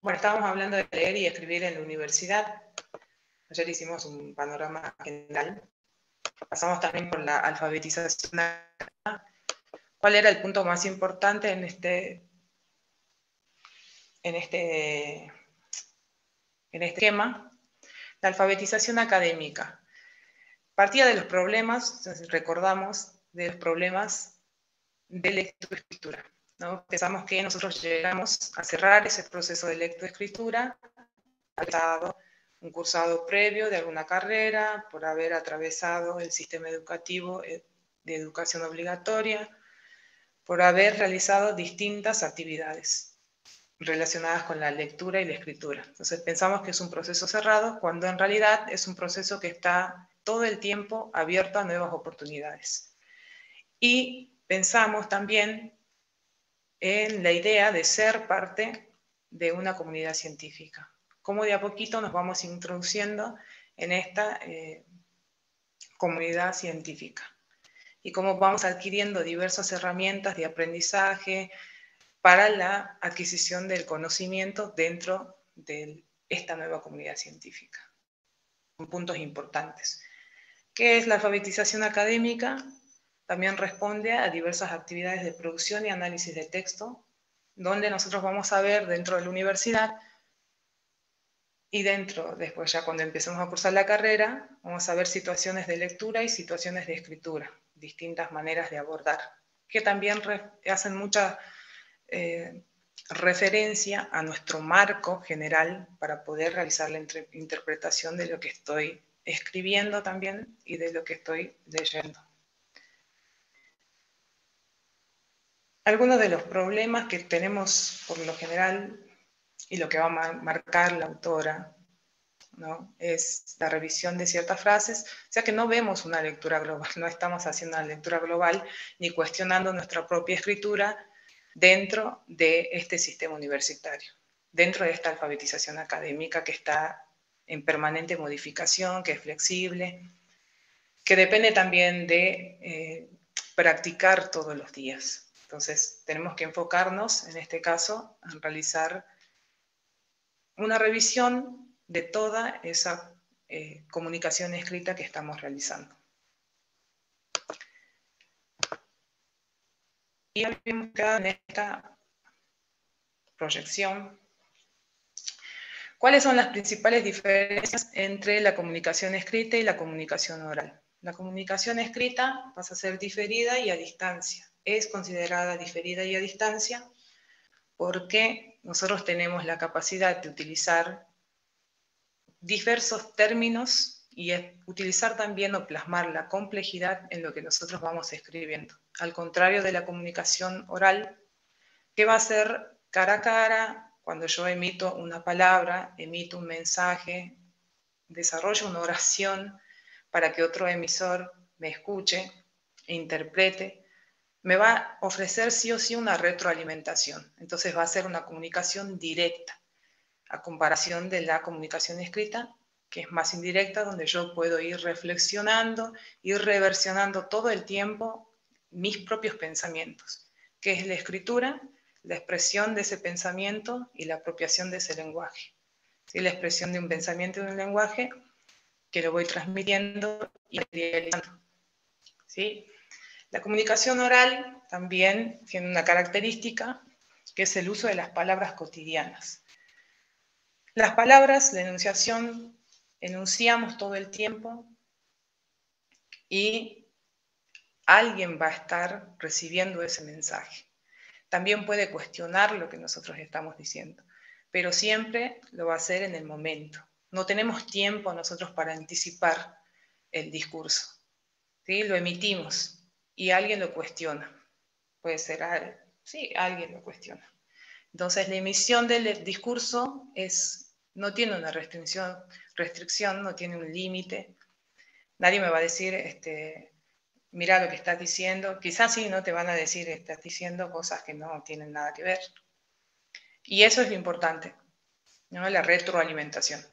Bueno, estábamos hablando de leer y escribir en la universidad. Ayer hicimos un panorama general. Pasamos también por la alfabetización. ¿Cuál era el punto más importante en este esquema? La alfabetización académica. Partía de los problemas, recordamos, de los problemas de lectoescritura, ¿no? Pensamos que nosotros llegamos a cerrar ese proceso de lectoescritura, un cursado previo de alguna carrera, por haber atravesado el sistema educativo de educación obligatoria, por haber realizado distintas actividades relacionadas con la lectura y la escritura. Entonces pensamos que es un proceso cerrado, cuando en realidad es un proceso que está todo el tiempo abierto a nuevas oportunidades. Y pensamos también en la idea de ser parte de una comunidad científica. Cómo de a poquito nos vamos introduciendo en esta comunidad científica. Y cómo vamos adquiriendo diversas herramientas de aprendizaje para la adquisición del conocimiento dentro de esta nueva comunidad científica. Son puntos importantes. ¿Qué es la alfabetización académica? También responde a diversas actividades de producción y análisis de texto, donde nosotros vamos a ver dentro de la universidad y después ya cuando empecemos a cursar la carrera, vamos a ver situaciones de lectura y situaciones de escritura, distintas maneras de abordar, que también hacen mucha referencia a nuestro marco general para poder realizar la interpretación de lo que estoy escribiendo también y de lo que estoy leyendo. Algunos de los problemas que tenemos por lo general y lo que va a marcar la autora, ¿no?, es la revisión de ciertas frases, o sea que no vemos una lectura global, no estamos haciendo una lectura global ni cuestionando nuestra propia escritura dentro de este sistema universitario, dentro de esta alfabetización académica que está en permanente modificación, que es flexible, que depende también de practicar todos los días. Entonces, tenemos que enfocarnos, en este caso, en realizar una revisión de toda esa comunicación escrita que estamos realizando. Y habíamos quedado en esta proyección. ¿Cuáles son las principales diferencias entre la comunicación escrita y la comunicación oral? La comunicación escrita pasa a ser diferida y a distancia. Es considerada diferida y a distancia porque nosotros tenemos la capacidad de utilizar diversos términos y utilizar también o plasmar la complejidad en lo que nosotros vamos escribiendo. Al contrario de la comunicación oral, que va a ser cara a cara, cuando yo emito una palabra, emito un mensaje, desarrollo una oración para que otro emisor me escuche e interprete, me va a ofrecer sí o sí una retroalimentación. Entonces va a ser una comunicación directa, a comparación de la comunicación escrita, que es más indirecta, donde yo puedo ir reflexionando, ir reversionando todo el tiempo mis propios pensamientos, que es la escritura, la expresión de ese pensamiento y la apropiación de ese lenguaje. ¿Sí? La expresión de un pensamiento y de un lenguaje que lo voy transmitiendo y materializando. ¿Sí? La comunicación oral también tiene una característica, que es el uso de las palabras cotidianas. Las palabras, la enunciación, enunciamos todo el tiempo y alguien va a estar recibiendo ese mensaje. También puede cuestionar lo que nosotros estamos diciendo, pero siempre lo va a hacer en el momento. No tenemos tiempo nosotros para anticipar el discurso. ¿Sí? Lo emitimos y alguien lo cuestiona. Puede ser, sí, alguien lo cuestiona. Entonces, la emisión del discurso no tiene una restricción, no tiene un límite. Nadie me va a decir, mira lo que estás diciendo. Quizás sí, no te van a decir, estás diciendo cosas que no tienen nada que ver. Y eso es lo importante, ¿no? La retroalimentación.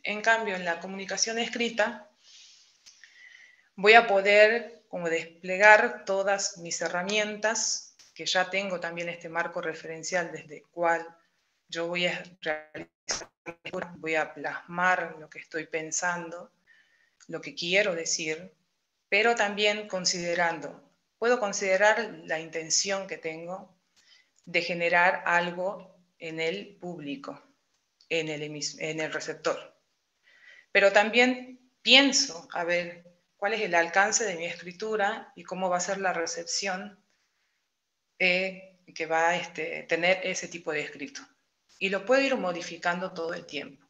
En cambio, en la comunicación escrita, voy a poder como desplegar todas mis herramientas, que ya tengo también este marco referencial desde el cual yo voy a realizar, voy a plasmar lo que estoy pensando, lo que quiero decir, pero también puedo considerar la intención que tengo de generar algo en el público, en el receptor. Pero también pienso, a ver, cuál es el alcance de mi escritura y cómo va a ser la recepción que va a tener ese tipo de escrito. Y lo puedo ir modificando todo el tiempo.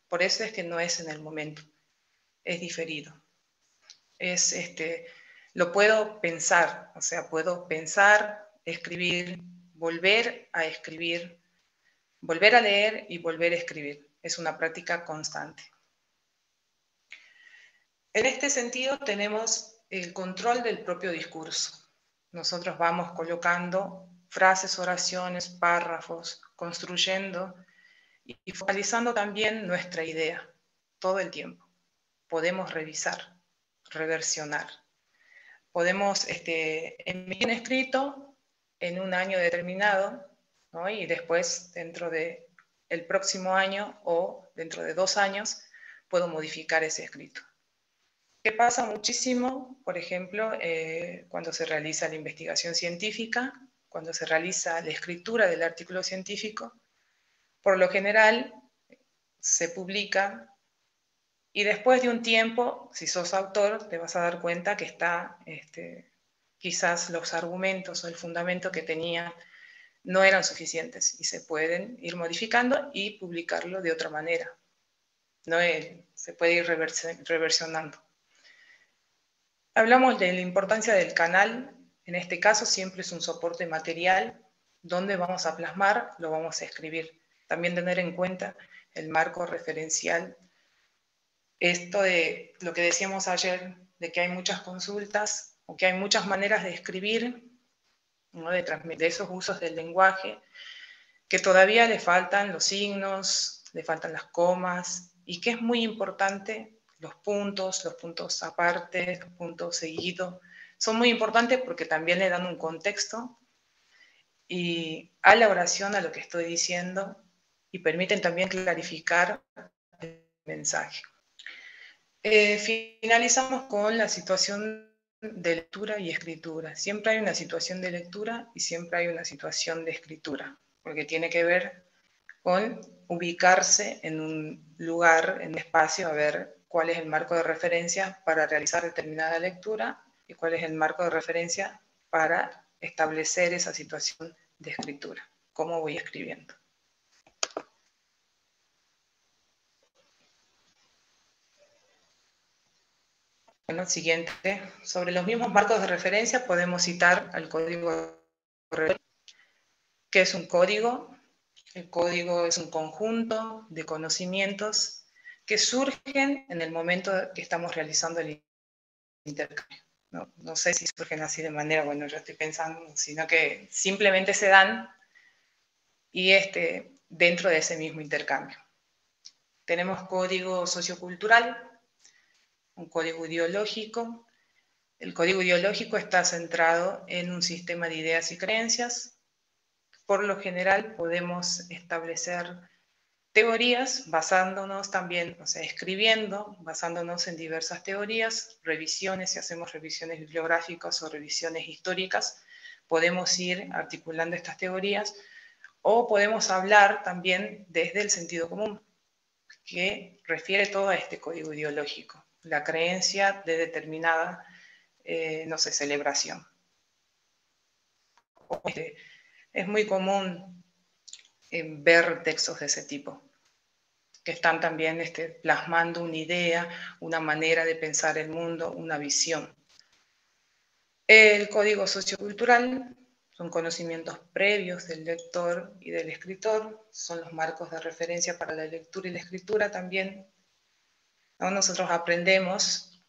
Por eso es que no es en el momento, es diferido. Lo puedo pensar, o sea, puedo pensar, escribir, volver a escribir, volver a leer y volver a escribir. Es una práctica constante. En este sentido tenemos el control del propio discurso. Nosotros vamos colocando frases, oraciones, párrafos, construyendo y focalizando también nuestra idea todo el tiempo. Podemos revisar, reversionar. Podemos emitir un escrito en un año determinado, ¿no? Y después, dentro del próximo año o dentro de 2 años, puedo modificar ese escrito. ¿Qué pasa muchísimo, por ejemplo, cuando se realiza la investigación científica, cuando se realiza la escritura del artículo científico? Por lo general, se publica y después de un tiempo, si sos autor, te vas a dar cuenta que quizás los argumentos o el fundamento que tenía no eran suficientes y se pueden ir modificando y publicarlo de otra manera. ¿No? Se puede ir reversionando. Hablamos de la importancia del canal. En este caso siempre es un soporte material donde vamos a plasmar, lo vamos a escribir. También tener en cuenta el marco referencial. Esto de lo que decíamos ayer, de que hay muchas consultas o que hay muchas maneras de escribir, ¿no? de esos usos del lenguaje, que todavía le faltan los signos, le faltan las comas, y que es muy importante los puntos aparte, los puntos seguidos, son muy importantes porque también le dan un contexto y a la oración, a lo que estoy diciendo, y permiten también clarificar el mensaje. Finalizamos con la situación de lectura y escritura. Siempre hay una situación de lectura y siempre hay una situación de escritura, porque tiene que ver con ubicarse en un lugar, en un espacio, a ver cuál es el marco de referencia para realizar determinada lectura y cuál es el marco de referencia para establecer esa situación de escritura, cómo voy escribiendo. Bueno, siguiente. Sobre los mismos marcos de referencia podemos citar al código, que es un código. El código es un conjunto de conocimientos que surgen en el momento que estamos realizando el intercambio. No sé si surgen así de manera, bueno, yo estoy pensando, sino que simplemente se dan y dentro de ese mismo intercambio. Tenemos código sociocultural, un código ideológico. El código ideológico está centrado en un sistema de ideas y creencias. Por lo general podemos establecer teorías basándonos también, o sea, escribiendo, basándonos en diversas teorías, revisiones, si hacemos revisiones bibliográficas o revisiones históricas, podemos ir articulando estas teorías o podemos hablar también desde el sentido común, que refiere todo a este código ideológico, la creencia de determinada, no sé, celebración. Es muy común ver textos de ese tipo, que están también plasmando una idea, una manera de pensar el mundo, una visión. El código sociocultural son conocimientos previos del lector y del escritor, son los marcos de referencia para la lectura y la escritura también, ¿no? Nosotros aprendemos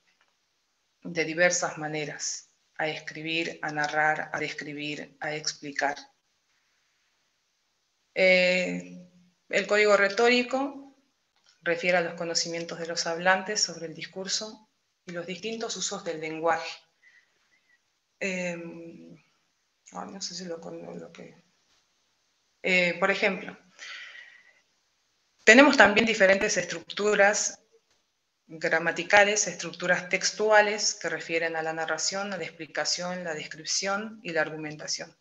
de diversas maneras a escribir, a narrar, a describir, a explicar. El código retórico refiere a los conocimientos de los hablantes sobre el discurso y los distintos usos del lenguaje. No sé si lo que... por ejemplo, Tenemos también diferentes estructuras gramaticales, estructuras textuales que refieren a la narración, a la explicación, la descripción y la argumentación.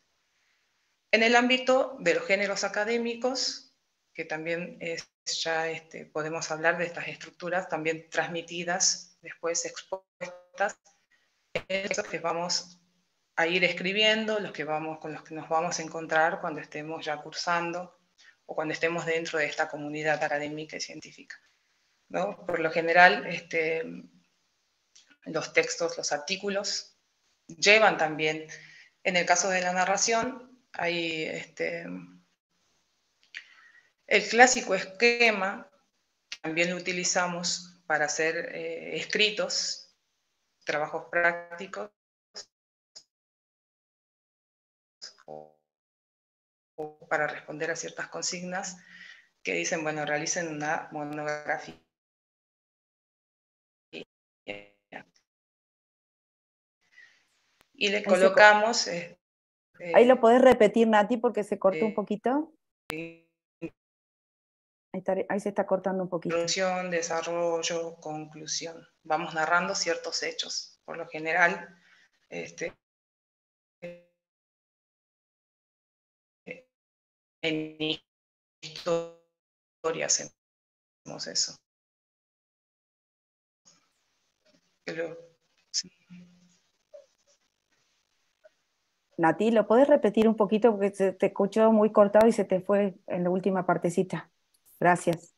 En el ámbito de los géneros académicos, que también ya podemos hablar de estas estructuras también transmitidas, después expuestas, esos que vamos a ir escribiendo, con los que nos vamos a encontrar cuando estemos ya cursando o cuando estemos dentro de esta comunidad académica y científica, ¿no? Por lo general, los textos, los artículos, llevan también, en el caso de la narración, hay el clásico esquema, también lo utilizamos para hacer escritos, trabajos prácticos, o para responder a ciertas consignas que dicen, bueno, realicen una monografía. Y le colocamos... ahí lo podés repetir, Nati, porque se cortó un poquito. Ahí se está cortando un poquito. Introducción, desarrollo, conclusión. Vamos narrando ciertos hechos. Por lo general, en historia hacemos eso. Pero, sí. Nati, ¿lo podés repetir un poquito? Porque se te escuchó muy cortado y se te fue en la última partecita. Gracias.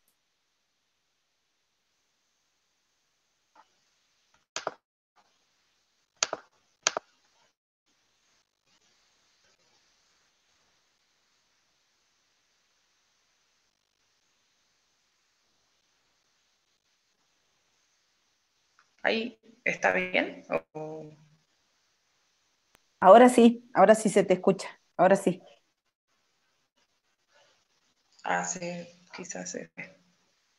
¿Ahí está bien? Ahora sí se te escucha. Ahora sí. Ah, sí, quizás.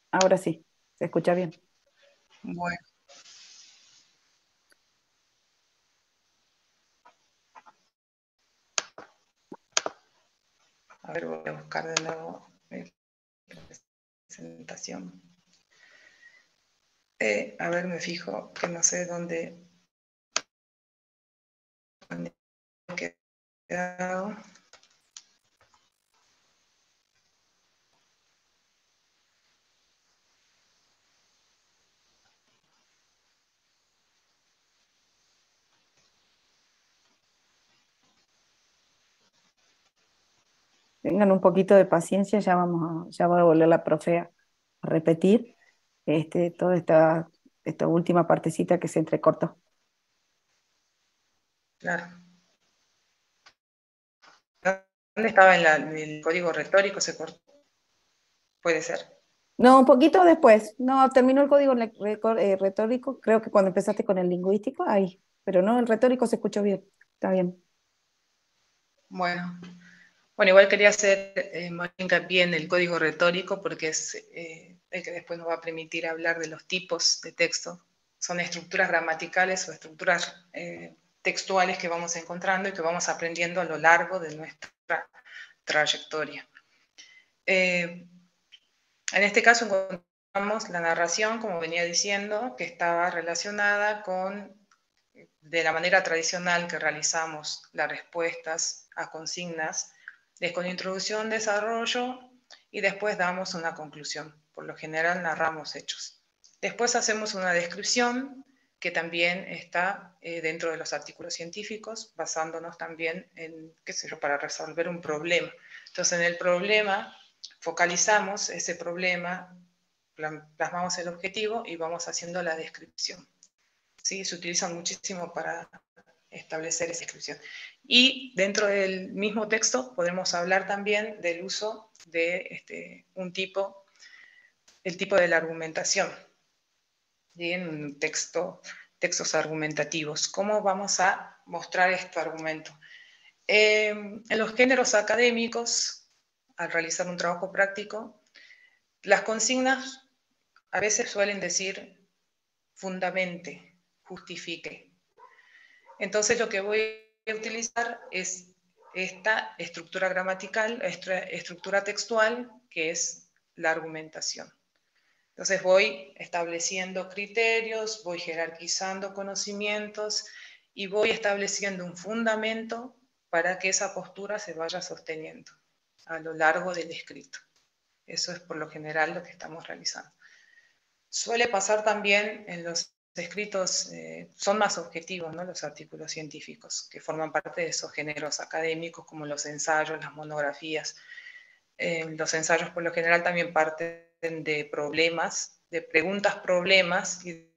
Ahora sí, se escucha bien. Bueno. A ver, voy a buscar de nuevo mi presentación. A ver, me fijo que no sé dónde he quedado. Tengan un poquito de paciencia, ya va a volver la profe a repetir toda esta última partecita que se entrecortó. Claro. ¿Dónde estaba en el código retórico? ¿Se cortó? Puede ser. No, un poquito después. No, terminó el código retórico, creo que cuando empezaste con el lingüístico, ahí. Pero no, el retórico se escuchó bien. Está bien. Bueno, igual quería hacer más hincapié en el código retórico porque es el que después nos va a permitir hablar de los tipos de texto. Son estructuras gramaticales o estructuras textuales que vamos encontrando y que vamos aprendiendo a lo largo de nuestra trayectoria. En este caso encontramos la narración, como venía diciendo, que estaba relacionada con, de la manera tradicional que realizamos las respuestas a consignas, es con introducción, desarrollo y después damos una conclusión. Por lo general narramos hechos. Después hacemos una descripción que también está dentro de los artículos científicos, basándonos también en, qué sé yo, para resolver un problema. Entonces en el problema focalizamos ese problema, plasmamos el objetivo y vamos haciendo la descripción. ¿Sí? Se utilizan muchísimo para establecer esa descripción. Y dentro del mismo texto podemos hablar también del uso de un tipo, el tipo de la argumentación, ¿sí? En textos argumentativos. ¿Cómo vamos a mostrar este argumento? En los géneros académicos, al realizar un trabajo práctico, las consignas a veces suelen decir fundamente, justifique. Entonces lo que voy a utilizar es esta estructura gramatical, esta estructura textual, que es la argumentación. Entonces voy estableciendo criterios, voy jerarquizando conocimientos y voy estableciendo un fundamento para que esa postura se vaya sosteniendo a lo largo del escrito. Eso es por lo general lo que estamos realizando. Suele pasar también en los escritos, son más objetivos, ¿no? Los artículos científicos, que forman parte de esos géneros académicos como los ensayos, las monografías. Los ensayos por lo general también parten de problemas, de preguntas problemas, y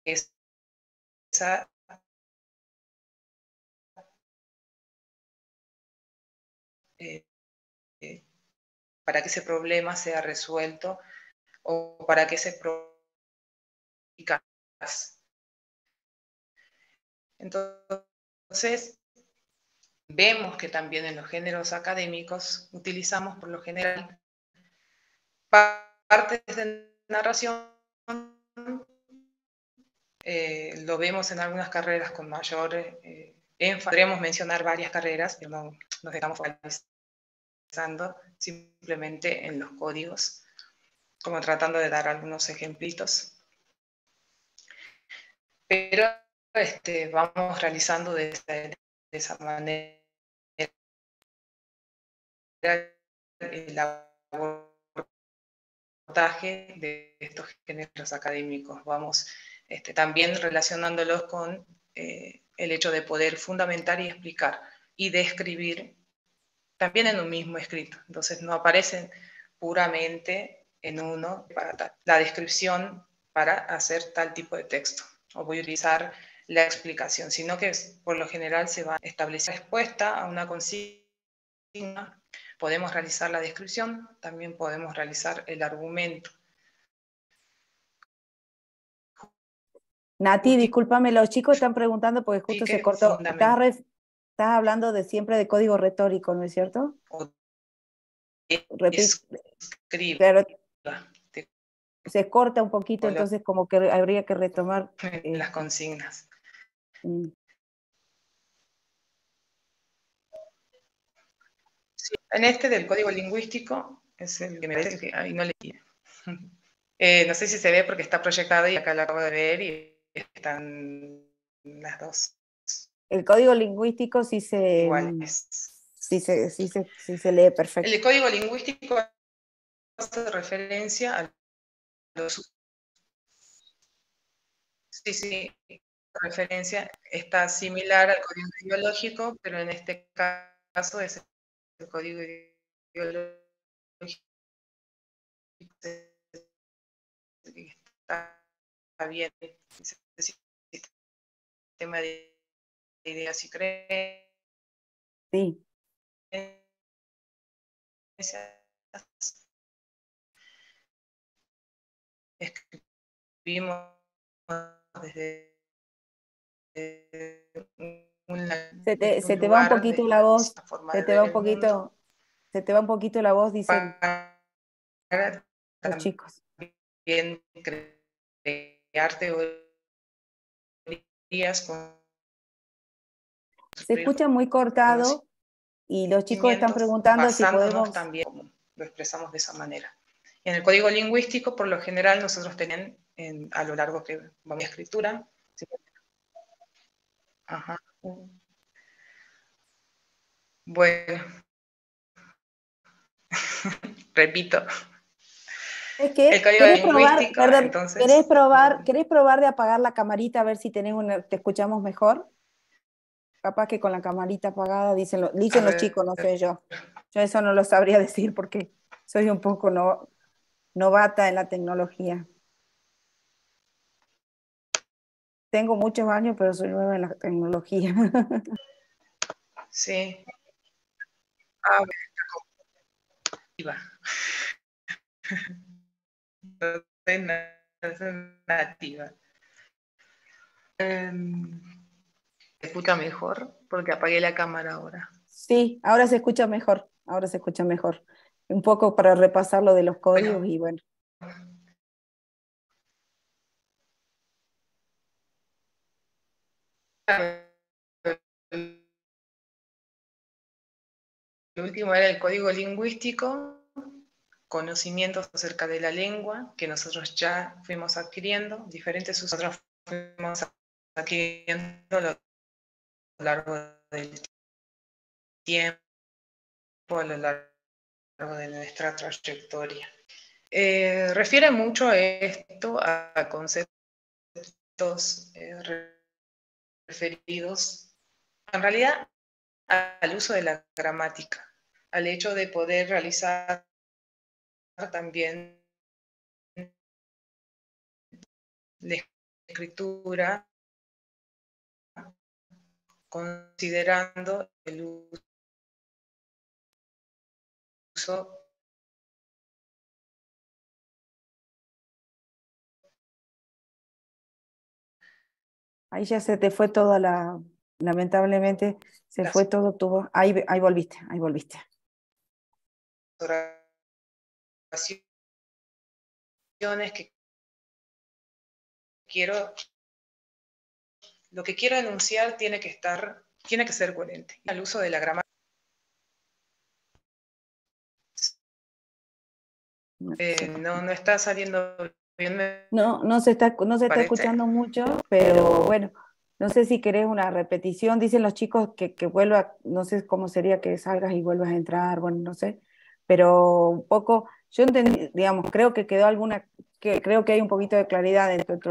esa, eh, para que ese problema sea resuelto o para que ese problema. Entonces, vemos que también en los géneros académicos utilizamos por lo general partes de narración, lo vemos en algunas carreras con mayor énfasis. Podríamos mencionar varias carreras, pero no nos estamos focalizando simplemente en los códigos, como tratando de dar algunos ejemplitos. Pero vamos realizando de esa manera el abordaje de estos géneros académicos. Vamos también relacionándolos con el hecho de poder fundamentar y explicar y describir también en un mismo escrito. Entonces no aparecen puramente en uno para la descripción para hacer tal tipo de texto, o voy a utilizar la explicación, sino que por lo general se va a establecer respuesta a una consigna. Podemos realizar la descripción, también podemos realizar el argumento. Nati, discúlpame, los chicos están preguntando porque justo se cortó. Estás hablando de siempre de código retórico, ¿no es cierto? Repite. Claro, se corta un poquito, entonces como que habría que retomar las consignas. Sí, en este del código lingüístico es el que me parece que ahí no le no sé si se ve porque está proyectado y acá lo acabo de ver y están las dos. El código lingüístico sí se lee perfecto. El código lingüístico hace referencia a los... Sí, referencia está similar al código biológico, pero en este caso es el código biológico está bien, sistema de ideas y creencias. Sí. Escribimos desde se te va un poquito la voz, se te va un poquito la voz, dicen los chicos. Bien crear teorías con... Se escucha muy cortado y los chicos están preguntando si podemos... también, como lo expresamos de esa manera. En el código lingüístico, por lo general, nosotros tenemos a lo largo que vamos a escritura. Ajá. Bueno, repito. Es que el código lingüístico, entonces... ¿Querés probar de apagar la camarita a ver si te escuchamos mejor? Capaz que con la camarita apagada, dicen los chicos, no sé yo. Yo eso no lo sabría decir porque soy un poco novata en la tecnología. Tengo muchos años, pero soy nueva en la tecnología. Sí. No soy nativa. ¿Se escucha mejor? Porque apagué la cámara ahora. Sí, ahora se escucha mejor, Un poco para repasar lo de los códigos y bueno. último era el código lingüístico, conocimientos acerca de la lengua que nosotros ya fuimos adquiriendo, diferentes usos nosotros fuimos adquiriendo a lo largo del tiempo, a lo largo de nuestra trayectoria. Refiere mucho esto a conceptos referidos, en realidad, al uso de la gramática, al hecho de poder realizar también la escritura considerando el uso. Ahí ya se te fue toda lamentablemente, se fue todo, ahí volviste, ahí volviste. Oraciones que quiero, lo que quiero enunciar tiene que ser coherente. El uso de la gramática no está saliendo bien. No se está escuchando mucho, pero bueno, no sé si querés una repetición. Dicen los chicos que vuelva, no sé cómo sería que salgas y vuelvas a entrar, bueno, no sé, pero un poco, yo entendí, digamos, creo que quedó creo que hay un poquito de claridad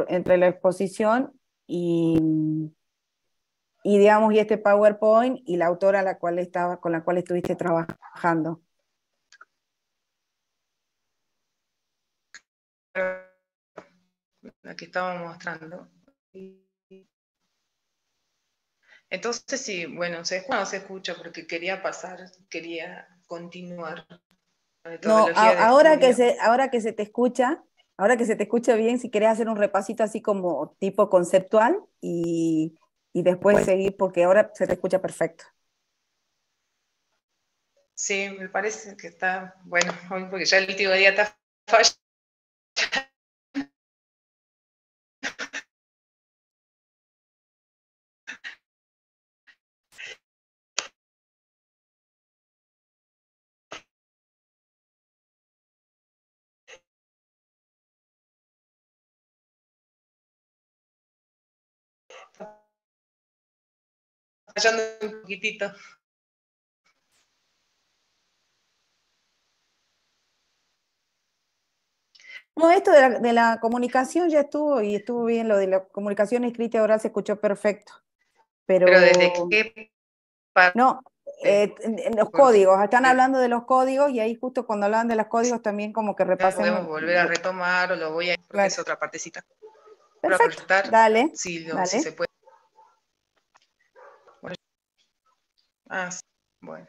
entre la exposición y digamos, y este PowerPoint y la autora con la cual estuviste trabajando. La que estábamos mostrando. Entonces, sí, bueno, no se escucha porque quería continuar la No, metodología de estudio. ahora que se te escucha bien, si querés hacer un repasito así como tipo conceptual y después seguir, porque ahora se te escucha perfecto. Sí, me parece que está, bueno, porque ya el último día está fallando. Fallando un poquitito. No, esto de la comunicación ya estuvo y estuvo bien, lo de la comunicación escrita y oral se escuchó perfecto, Pero ¿desde pero qué parte? no, en los Porque códigos, están hablando de los códigos y ahí justo cuando hablan de los códigos también como que repasemos. podemos volver a retomar o lo voy a, porque Claro. es otra partecita. Para Perfecto, proyectar, dale, si dale. se puede. Bueno, sí, bueno.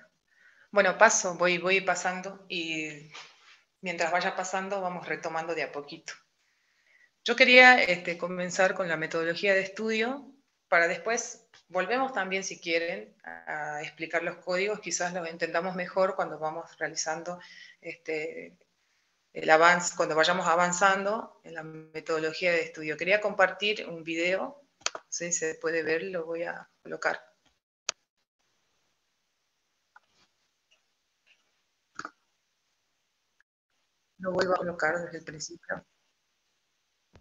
Bueno, voy pasando y mientras vaya pasando vamos retomando de a poquito. Yo quería comenzar con la metodología de estudio para después, volvemos también si quieren a explicar los códigos, quizás los entendamos mejor cuando vamos realizando el avance, cuando vayamos avanzando en la metodología de estudio. Quería compartir un video, no sé si se puede ver, lo voy a colocar. Lo vuelvo a colocar desde el principio.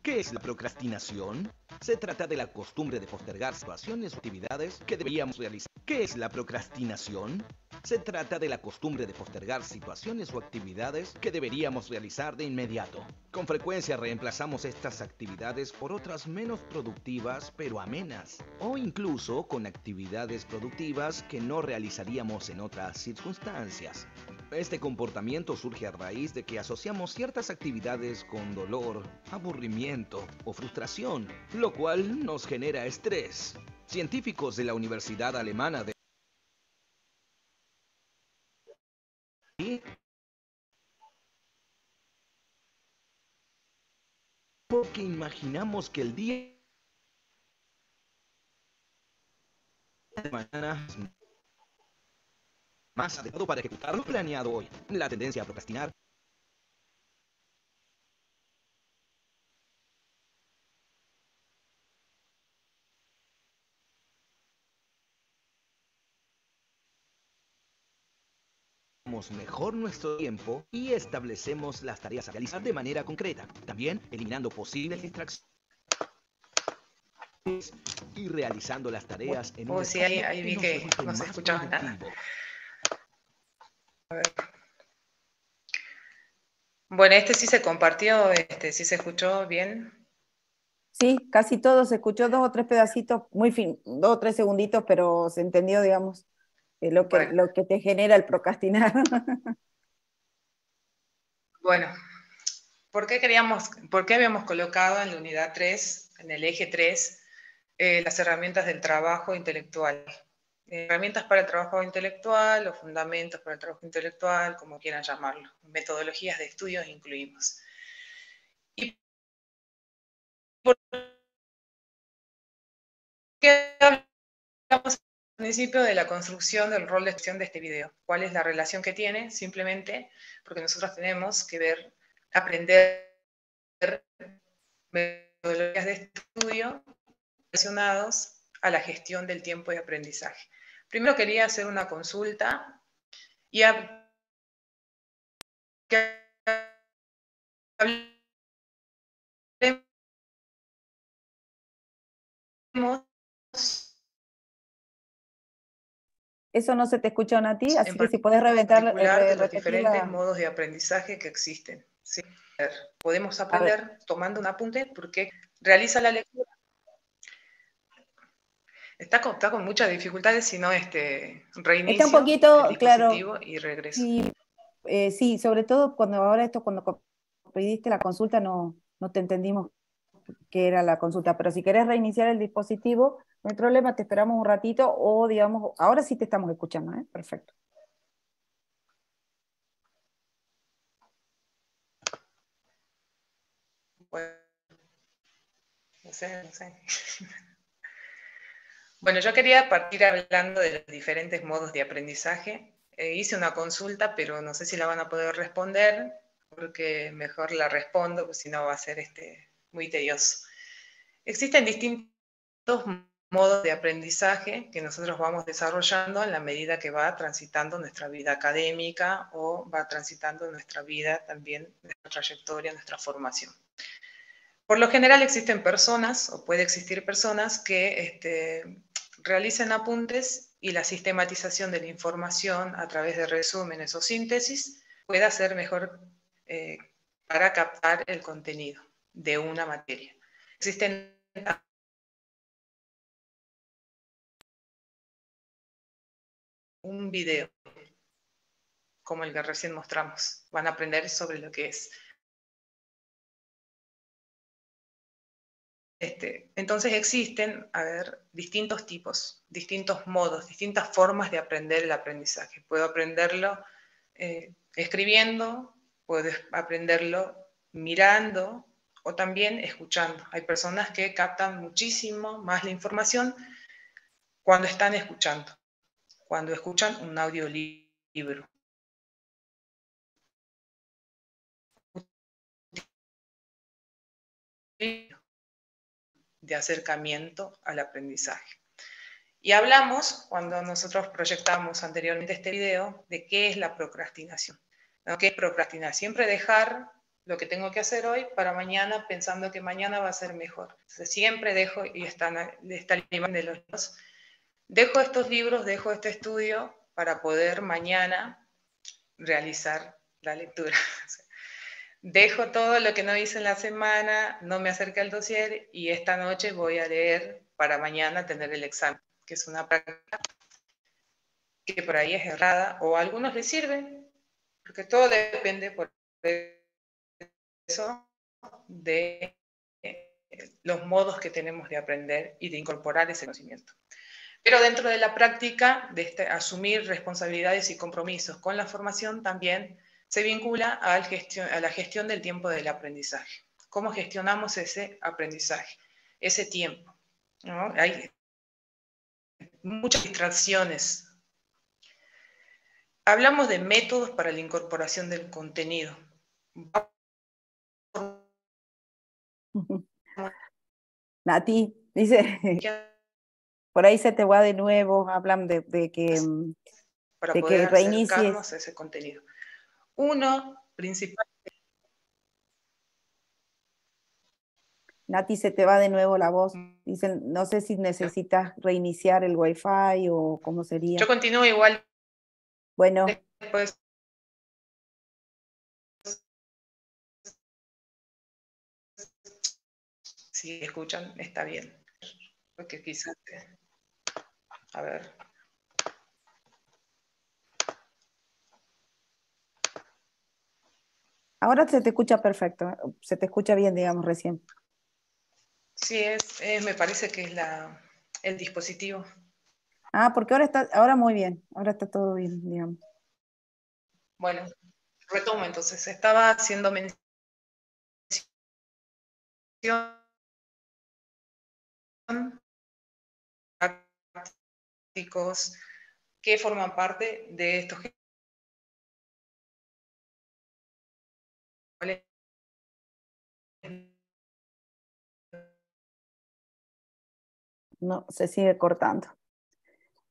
¿Qué es la procrastinación? Se trata de la costumbre de postergar situaciones o actividades que deberíamos realizar. ¿Qué es la procrastinación? Se trata de la costumbre de postergar situaciones o actividades que deberíamos realizar de inmediato. Con frecuencia reemplazamos estas actividades por otras menos productivas pero amenas, o incluso con actividades productivas que no realizaríamos en otras circunstancias. Este comportamiento surge a raíz de que asociamos ciertas actividades con dolor, aburrimiento o frustración, lo cual nos genera estrés. Científicos de la Universidad Alemana de porque imaginamos que el día de mañana es más adecuado para ejecutar lo planeado hoy. La tendencia a procrastinar mejor nuestro tiempo y establecemos las tareas a realizar de manera concreta, también eliminando posibles distracciones y realizando las tareas en un Sí, espacio ahí que vi nos que resulte no se más escuchaba nada. productivo. Bueno, este sí se compartió, sí se escuchó bien. Sí, casi todo, se escuchó 2 o 3 pedacitos, muy fin, 2 o 3 segunditos, pero se entendió, digamos, Bueno, lo que te genera el procrastinar. bueno, por qué habíamos colocado en la unidad 3, en el eje 3, las herramientas del trabajo intelectual? Herramientas para el trabajo intelectual o fundamentos para el trabajo intelectual, como quieran llamarlo. Metodologías de estudios incluimos. ¿Y por qué hablamos al principio de la construcción del rol de gestión de este video? ¿Cuál es la relación que tiene? Simplemente porque nosotros tenemos que ver, aprender metodologías de estudio relacionados a la gestión del tiempo de aprendizaje. Primero quería hacer una consulta y que hablemos Eso no se te escuchó a ti, así en que si puedes particular de los repetir diferentes modos de aprendizaje que existen. ¿Sí? Podemos A ver, aprender tomando un apunte porque realiza la lectura. Está con muchas dificultades, si no, está un reinicio el poquito, claro, dispositivo y regreso. sí, sí, sobre todo cuando pediste la consulta no te entendimos qué era la consulta, pero si querés reiniciar el dispositivo, no hay problema, te esperamos un ratito o digamos, ahora sí te estamos escuchando, ¿eh? Perfecto. Bueno, no sé, no sé. Bueno, yo quería partir hablando de los diferentes modos de aprendizaje. Hice una consulta, pero no sé si la van a poder responder, porque mejor la respondo, pues si no va a ser muy tedioso. Existen distintos modos de aprendizaje que nosotros vamos desarrollando en la medida que va transitando nuestra vida académica o va transitando nuestra vida también, nuestra trayectoria, nuestra formación. Por lo general existen personas, o puede existir personas, que realicen apuntes y la sistematización de la información a través de resúmenes o síntesis pueda ser mejor para captar el contenido de una materia. Existen un video como el que recién mostramos. Van a aprender sobre lo que es. Entonces existen, distintos tipos, distintos modos, distintas formas de aprender el aprendizaje. Puedo aprenderlo escribiendo, puedo aprenderlo mirando o también escuchando. Hay personas que captan muchísimo más la información cuando están escuchando, cuando escuchan un audiolibro. De acercamiento al aprendizaje. Y hablamos, cuando nosotros proyectamos anteriormente este video, de qué es la procrastinación. ¿No? ¿Qué es procrastinar? Siempre dejar lo que tengo que hacer hoy para mañana, pensando que mañana va a ser mejor. Entonces, siempre dejo, y está el imán de los libros, dejo estos libros, dejo este estudio para poder mañana realizar la lectura. Dejo todo lo que no hice en la semana, no me acerqué al dossier y esta noche voy a leer para mañana tener el examen, que es una práctica que por ahí es errada o a algunos les sirve, porque todo depende por eso de los modos que tenemos de aprender y de incorporar ese conocimiento. Pero dentro de la práctica de asumir responsabilidades y compromisos con la formación también se vincula a la gestión del tiempo del aprendizaje. ¿Cómo gestionamos ese aprendizaje, ese tiempo? ¿No? Hay muchas distracciones. Hablamos de métodos para la incorporación del contenido. Nati, dice, por ahí se te va de nuevo, hablan de que para de poder que reinicies. acercarnos a ese contenido. Uno, principal. Nati, se te va de nuevo la voz. Dicen, no sé si necesitas reiniciar el Wi-Fi o cómo sería. Yo continúo igual. Bueno. Después, si escuchan, está bien. Porque quizás, a ver. Ahora se te escucha perfecto, se te escucha bien, digamos, recién. Sí, me parece que es el dispositivo. Ah, porque ahora muy bien, ahora está todo bien, digamos. Bueno, retomo entonces. Estaba haciendo mención a prácticos que forman parte de estos No, se sigue cortando.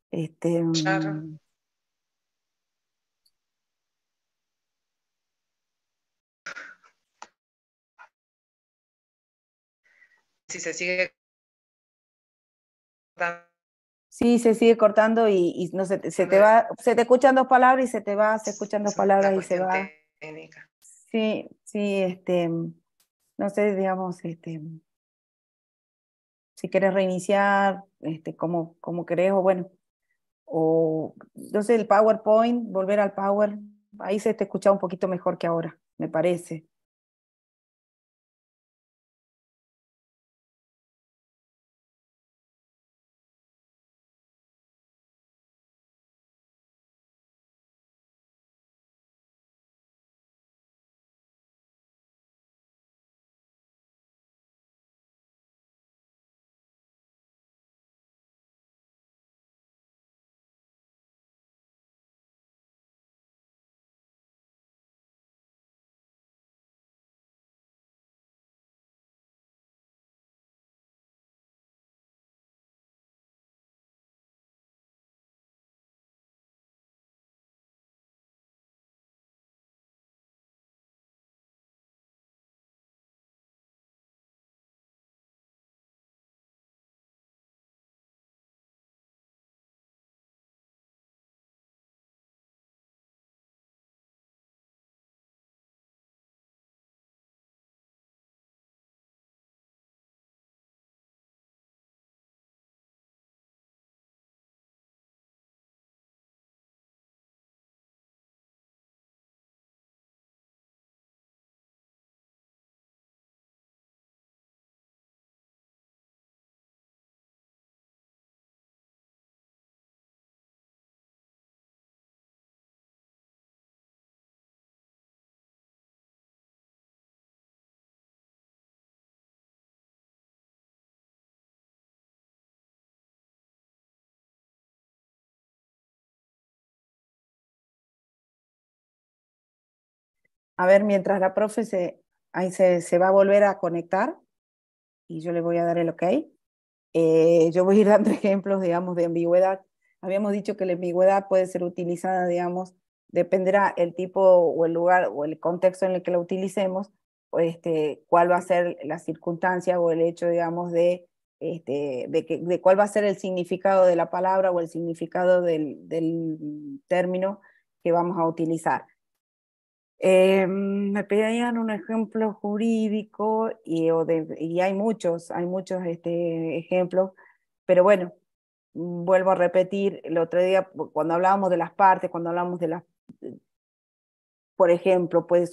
Si se sigue cortando. Sí, se sigue cortando y no se te va, se te escuchan dos palabras y se te va, se escuchan dos palabras y se va. Técnica. Sí, sí, no sé, digamos, si quieres reiniciar, como querés, o bueno, o no sé, el PowerPoint, volver al Power, ahí se te escucha un poquito mejor que ahora, me parece. A ver, mientras la profe ahí se va a volver a conectar y yo le voy a dar el ok. Yo voy a ir dando ejemplos, digamos, de ambigüedad. Habíamos dicho que la ambigüedad puede ser utilizada, digamos, dependerá el tipo o el lugar o el contexto en el que la utilicemos, o cuál va a ser la circunstancia o el hecho, digamos, de cuál va a ser el significado de la palabra o el significado del término que vamos a utilizar. Me pedían un ejemplo jurídico y hay muchos ejemplos, pero bueno, vuelvo a repetir, el otro día cuando hablábamos de las partes, cuando hablamos por ejemplo, puede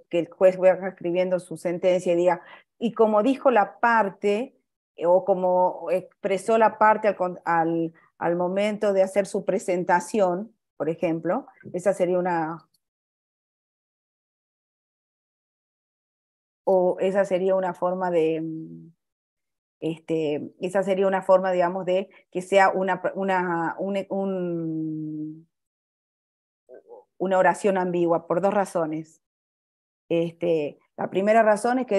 que el juez vaya escribiendo su sentencia y diga, y como dijo la parte, o como expresó la parte al momento de hacer su presentación, por ejemplo, esa sería una forma esa sería una forma, digamos, de que sea una oración ambigua, por dos razones. La primera razón es que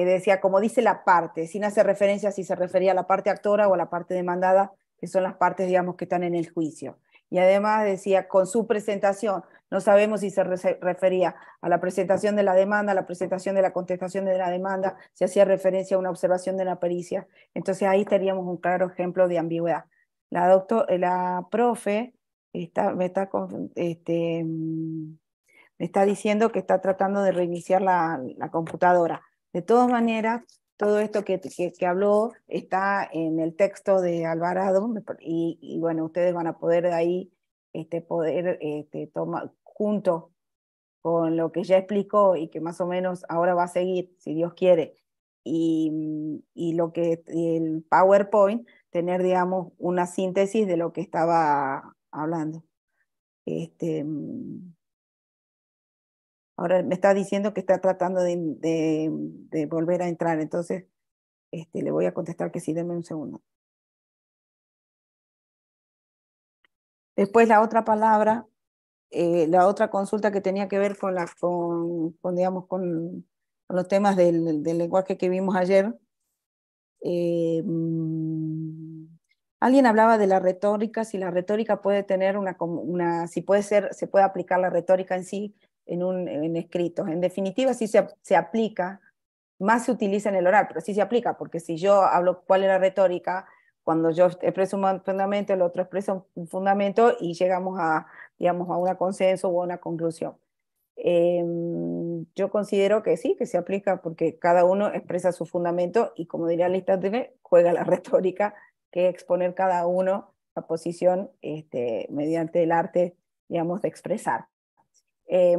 decía, como dice la parte, sin hacer referencia si se refería a la parte actora o a la parte demandada, que son las partes, digamos, que están en el juicio. Y además decía, con su presentación, no sabemos si se refería a la presentación de la demanda, a la presentación de la contestación de la demanda, si hacía referencia a una observación de la pericia. Entonces ahí teníamos un claro ejemplo de ambigüedad. La profe me está diciendo que está tratando de reiniciar la computadora. De todas maneras, todo esto que habló está en el texto de Alvarado y bueno, ustedes van a poder de ahí tomar junto con lo que ya explicó y que más o menos ahora va a seguir, si Dios quiere, y lo que el PowerPoint, tener, digamos, una síntesis de lo que estaba hablando. Ahora me está diciendo que está tratando de volver a entrar, entonces le voy a contestar que sí, denme un segundo. Después la otra palabra, la otra consulta que tenía que ver digamos, con los temas del lenguaje que vimos ayer. Alguien hablaba de la retórica, si la retórica puede tener si se puede aplicar la retórica en sí en escritos. En definitiva, sí se aplica, más se utiliza en el oral, pero sí se aplica, porque si yo hablo cuál es la retórica, cuando yo expreso un fundamento, el otro expresa un fundamento y llegamos digamos, a un consenso o a una conclusión. Yo considero que sí, que se aplica porque cada uno expresa su fundamento y como diría Aristóteles, juega la retórica, que exponer cada uno la posición mediante el arte, digamos, de expresar.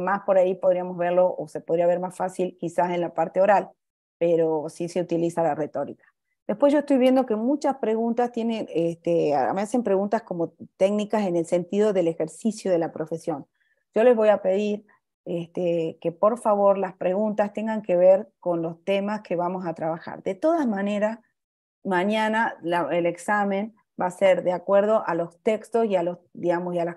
Más por ahí podríamos verlo, o se podría ver más fácil quizás en la parte oral, pero sí se utiliza la retórica. Después yo estoy viendo que muchas preguntas tienen, me hacen preguntas como técnicas en el sentido del ejercicio de la profesión. Yo les voy a pedir que por favor las preguntas tengan que ver con los temas que vamos a trabajar. De todas maneras, mañana el examen va a ser de acuerdo a los textos y a las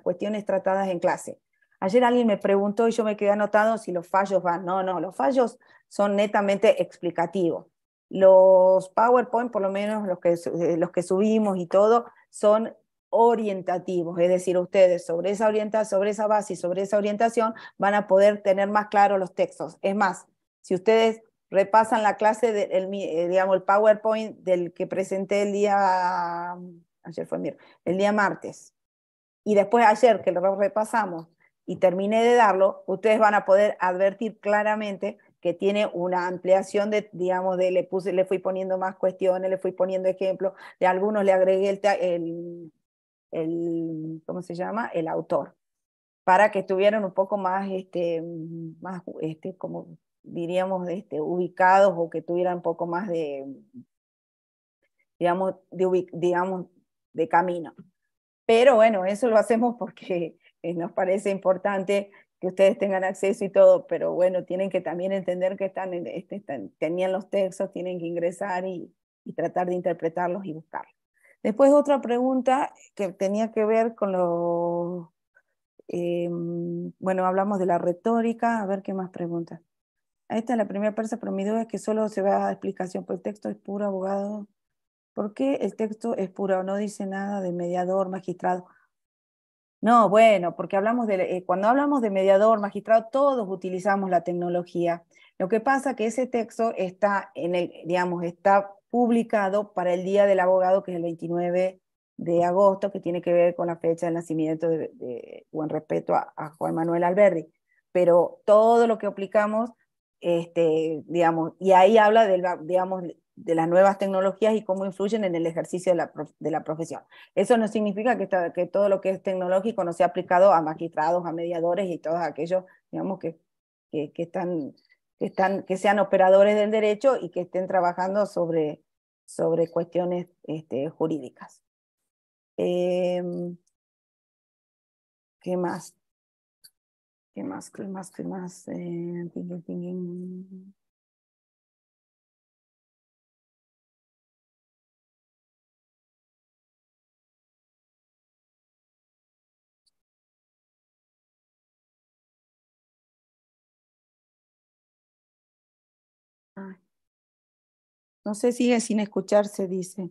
cuestiones tratadas en clase. Ayer alguien me preguntó y yo me quedé anotado si los fallos van. No, los fallos son netamente explicativos. Los PowerPoint, por lo menos los que subimos y todo, son orientativos, es decir, ustedes sobre esa base y sobre esa orientación van a poder tener más claros los textos. Es más, si ustedes repasan la clase, digamos, el PowerPoint del que presenté el día martes, y después ayer que lo repasamos y terminé de darlo, ustedes van a poder advertir claramente que tiene una ampliación digamos, le fui poniendo más cuestiones, le fui poniendo ejemplos, de algunos le agregué ¿cómo se llama? El autor, para que estuvieran un poco más, como diríamos, ubicados o que tuvieran un poco más digamos, de camino. Pero bueno, eso lo hacemos porque nos parece importante que ustedes tengan acceso y todo, pero bueno, tienen que también entender que tenían los textos, tienen que ingresar y tratar de interpretarlos y buscarlos. Después otra pregunta que tenía que ver con bueno, hablamos de la retórica, a ver qué más preguntas. Esta es la primera parte, pero mi duda es que solo se va a explicación, pues el texto es puro, abogado. ¿Por qué el texto es puro? No dice nada de mediador, magistrado. No, bueno, porque cuando hablamos de mediador, magistrado, todos utilizamos la tecnología. Lo que pasa es que ese texto está digamos, está publicado para el Día del Abogado, que es el 29 de agosto, que tiene que ver con la fecha del nacimiento o en respeto a Juan Manuel Alberdi. Pero todo lo que aplicamos, digamos, y ahí habla digamos, de las nuevas tecnologías y cómo influyen en el ejercicio de la profesión. Eso no significa que todo lo que es tecnológico no sea aplicado a magistrados, a mediadores y todos aquellos, digamos, que sean operadores del derecho y que estén trabajando sobre cuestiones jurídicas. ¿Qué más? ¿Qué más? ¿Qué más? ¿Qué más? No sé, sigue sin escucharse, dice.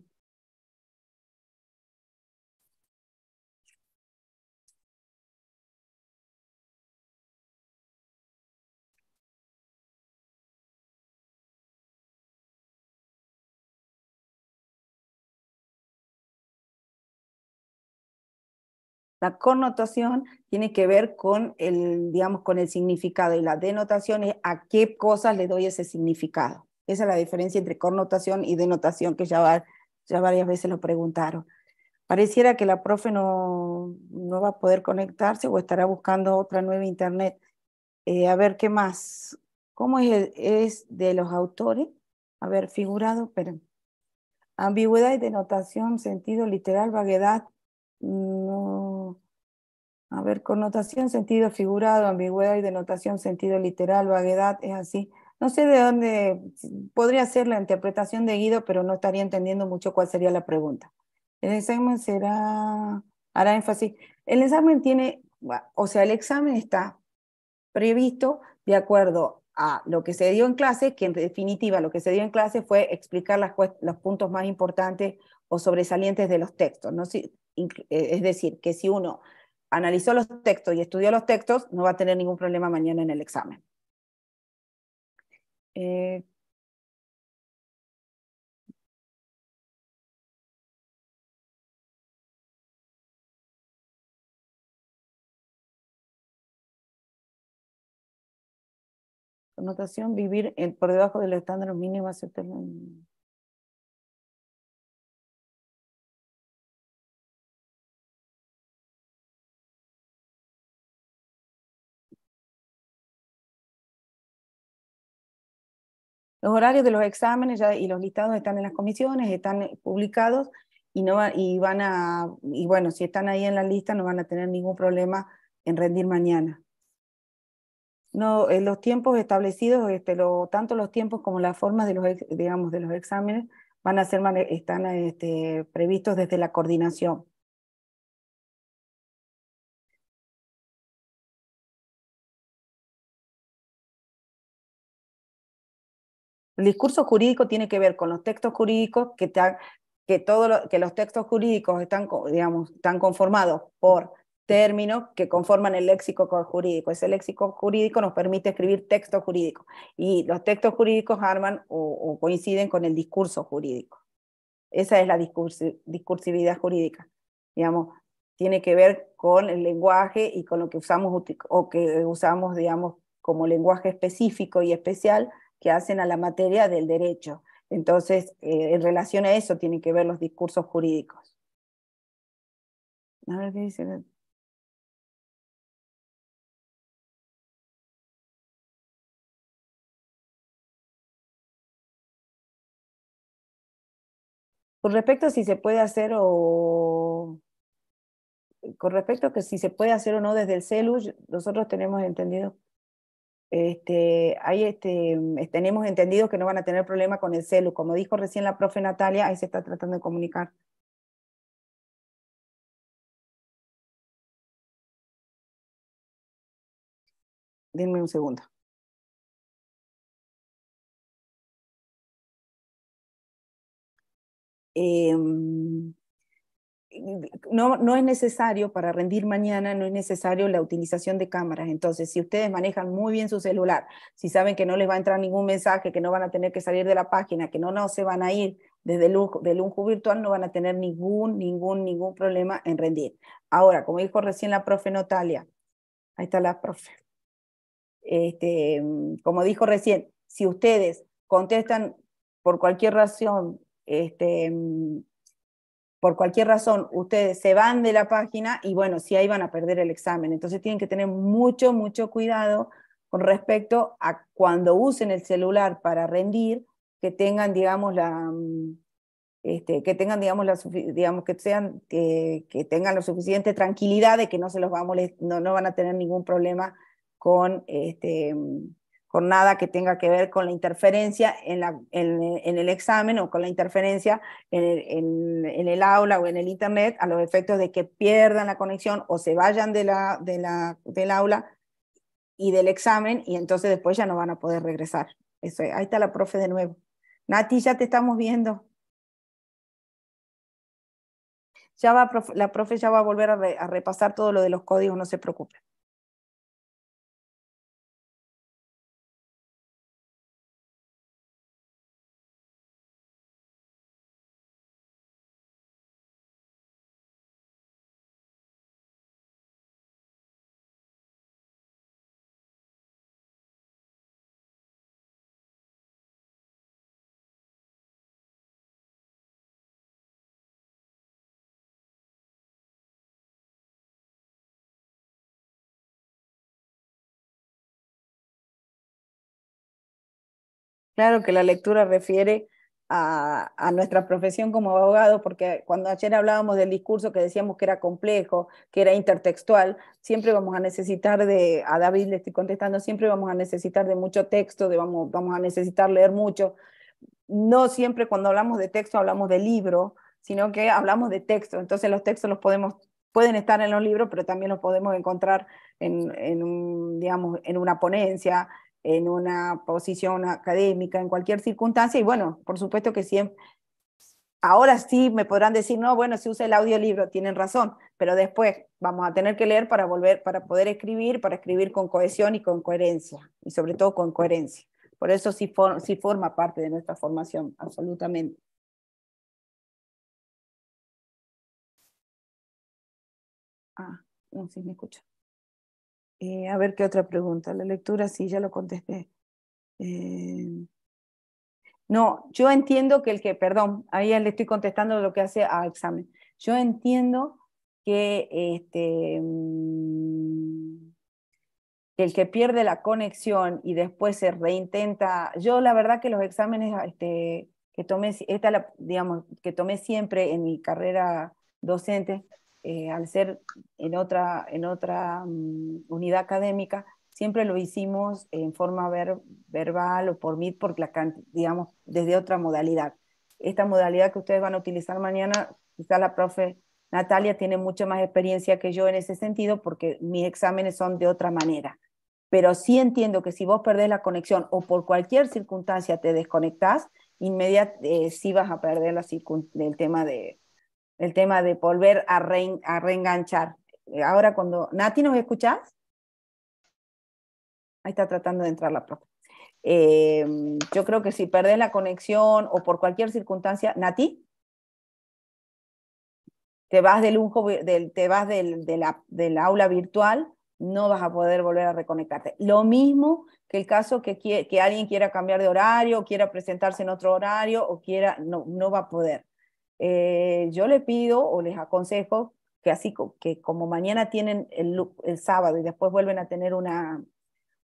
La connotación tiene que ver con el, digamos, con el significado, y la denotación es a qué cosas le doy ese significado. Esa es la diferencia entre connotación y denotación, que ya varias veces lo preguntaron. Pareciera que la profe no va a poder conectarse o estará buscando otra nueva internet. A ver, ¿qué más? ¿Cómo es de los autores? A ver, figurado, pero ambigüedad y denotación, sentido literal, vaguedad, no. A ver, connotación, sentido figurado, ambigüedad y denotación, sentido literal, vaguedad, es así. No sé de dónde podría ser la interpretación de Guido, pero no estaría entendiendo mucho cuál sería la pregunta. El examen hará énfasis. El examen tiene, o sea, el examen está previsto de acuerdo a lo que se dio en clase, que en definitiva lo que se dio en clase fue explicar los puntos más importantes o sobresalientes de los textos, ¿no? Es decir, que si uno analizó los textos y estudió los textos, no va a tener ningún problema mañana en el examen. Connotación, vivir por debajo del estándar mínimo aceptable. Los horarios de los exámenes y los listados están en las comisiones, están publicados y, y bueno, si están ahí en la lista no van a tener ningún problema en rendir mañana. No, los tiempos establecidos, tanto los tiempos como las formas de digamos, de los exámenes van a ser, están previstos desde la coordinación. El discurso jurídico tiene que ver con los textos jurídicos que los textos jurídicos están, digamos, están conformados por términos que conforman el léxico jurídico. Ese léxico jurídico nos permite escribir textos jurídicos y los textos jurídicos arman o coinciden con el discurso jurídico. Esa es la discursividad jurídica. Digamos, tiene que ver con el lenguaje y con lo que usamos, digamos, como lenguaje específico y especial que hacen a la materia del derecho. Entonces, en relación a eso tienen que ver los discursos jurídicos. A ver qué dice. Con respecto a si se puede hacer con respecto a que si se puede hacer o no desde el celu, nosotros tenemos entendido tenemos entendido que no van a tener problema con el celu. Como dijo recién la profe Natalia, ahí se está tratando de comunicar. Denme un segundo. No es necesario, para rendir mañana, no es necesario la utilización de cámaras. Entonces, si ustedes manejan muy bien su celular, si saben que no les va a entrar ningún mensaje, que no van a tener que salir de la página, que no se van a ir desde el UNJU virtual, no van a tener ningún problema en rendir. Ahora, como dijo recién la profe Natalia, ahí está la profe. Como dijo recién, si ustedes contestan por cualquier razón, ustedes se van de la página y bueno, sí ahí van a perder el examen. Entonces tienen que tener mucho cuidado con respecto a cuando usen el celular para rendir, que tengan, digamos, que tengan la suficiente tranquilidad de que no se los va a no van a tener ningún problema con con nada que tenga que ver con la interferencia en el examen o con la interferencia en el aula o en el internet, a los efectos de que pierdan la conexión o se vayan del aula y del examen, y entonces después ya no van a poder regresar. Ahí está la profe de nuevo. Nati, ya te estamos viendo. La profe ya va a volver a repasar todo lo de los códigos, no se preocupe. Claro que la lectura refiere a nuestra profesión como abogado, porque cuando ayer hablábamos del discurso que decíamos que era complejo, que era intertextual, siempre vamos a necesitar a David le estoy contestando, siempre vamos a necesitar de mucho texto, vamos a necesitar leer mucho. No siempre cuando hablamos de texto hablamos de libro, sino que hablamos de texto. Entonces los textos pueden estar en los libros, pero también los podemos encontrar digamos, en una ponencia, en una posición académica, en cualquier circunstancia. Y bueno, por supuesto que siempre, ahora sí me podrán decir, no, bueno, si usa el audiolibro, tienen razón, pero después vamos a tener que leer para poder escribir, para escribir con cohesión y con coherencia, y sobre todo con coherencia. Por eso sí forma parte de nuestra formación, absolutamente. No, sí me escucho. A ver qué otra pregunta. La lectura sí, ya lo contesté. No, yo entiendo perdón, ahí le estoy contestando lo que hace a examen. Yo entiendo que el que pierde la conexión y después se reintenta, yo la verdad que los exámenes que tomé, digamos, que tomé siempre en mi carrera docente, al ser en otra unidad académica, siempre lo hicimos en forma verbal o por Meet, digamos, desde otra modalidad. Esta modalidad que ustedes van a utilizar mañana, quizá la profe Natalia tiene mucha más experiencia que yo en ese sentido porque mis exámenes son de otra manera. Pero sí entiendo que si vos perdés la conexión o por cualquier circunstancia te desconectás, sí vas a perder el tema de volver a reenganchar. Ahora cuando... Nati, ¿nos escuchás? Ahí está tratando de entrar la profe. Yo creo que si perdés la conexión o por cualquier circunstancia, Nati, te vas del aula virtual, no vas a poder volver a reconectarte. Lo mismo que el caso que alguien quiera cambiar de horario, quiera presentarse en otro horario, no va a poder. Yo le pido o les aconsejo que como mañana tienen el sábado y después vuelven a tener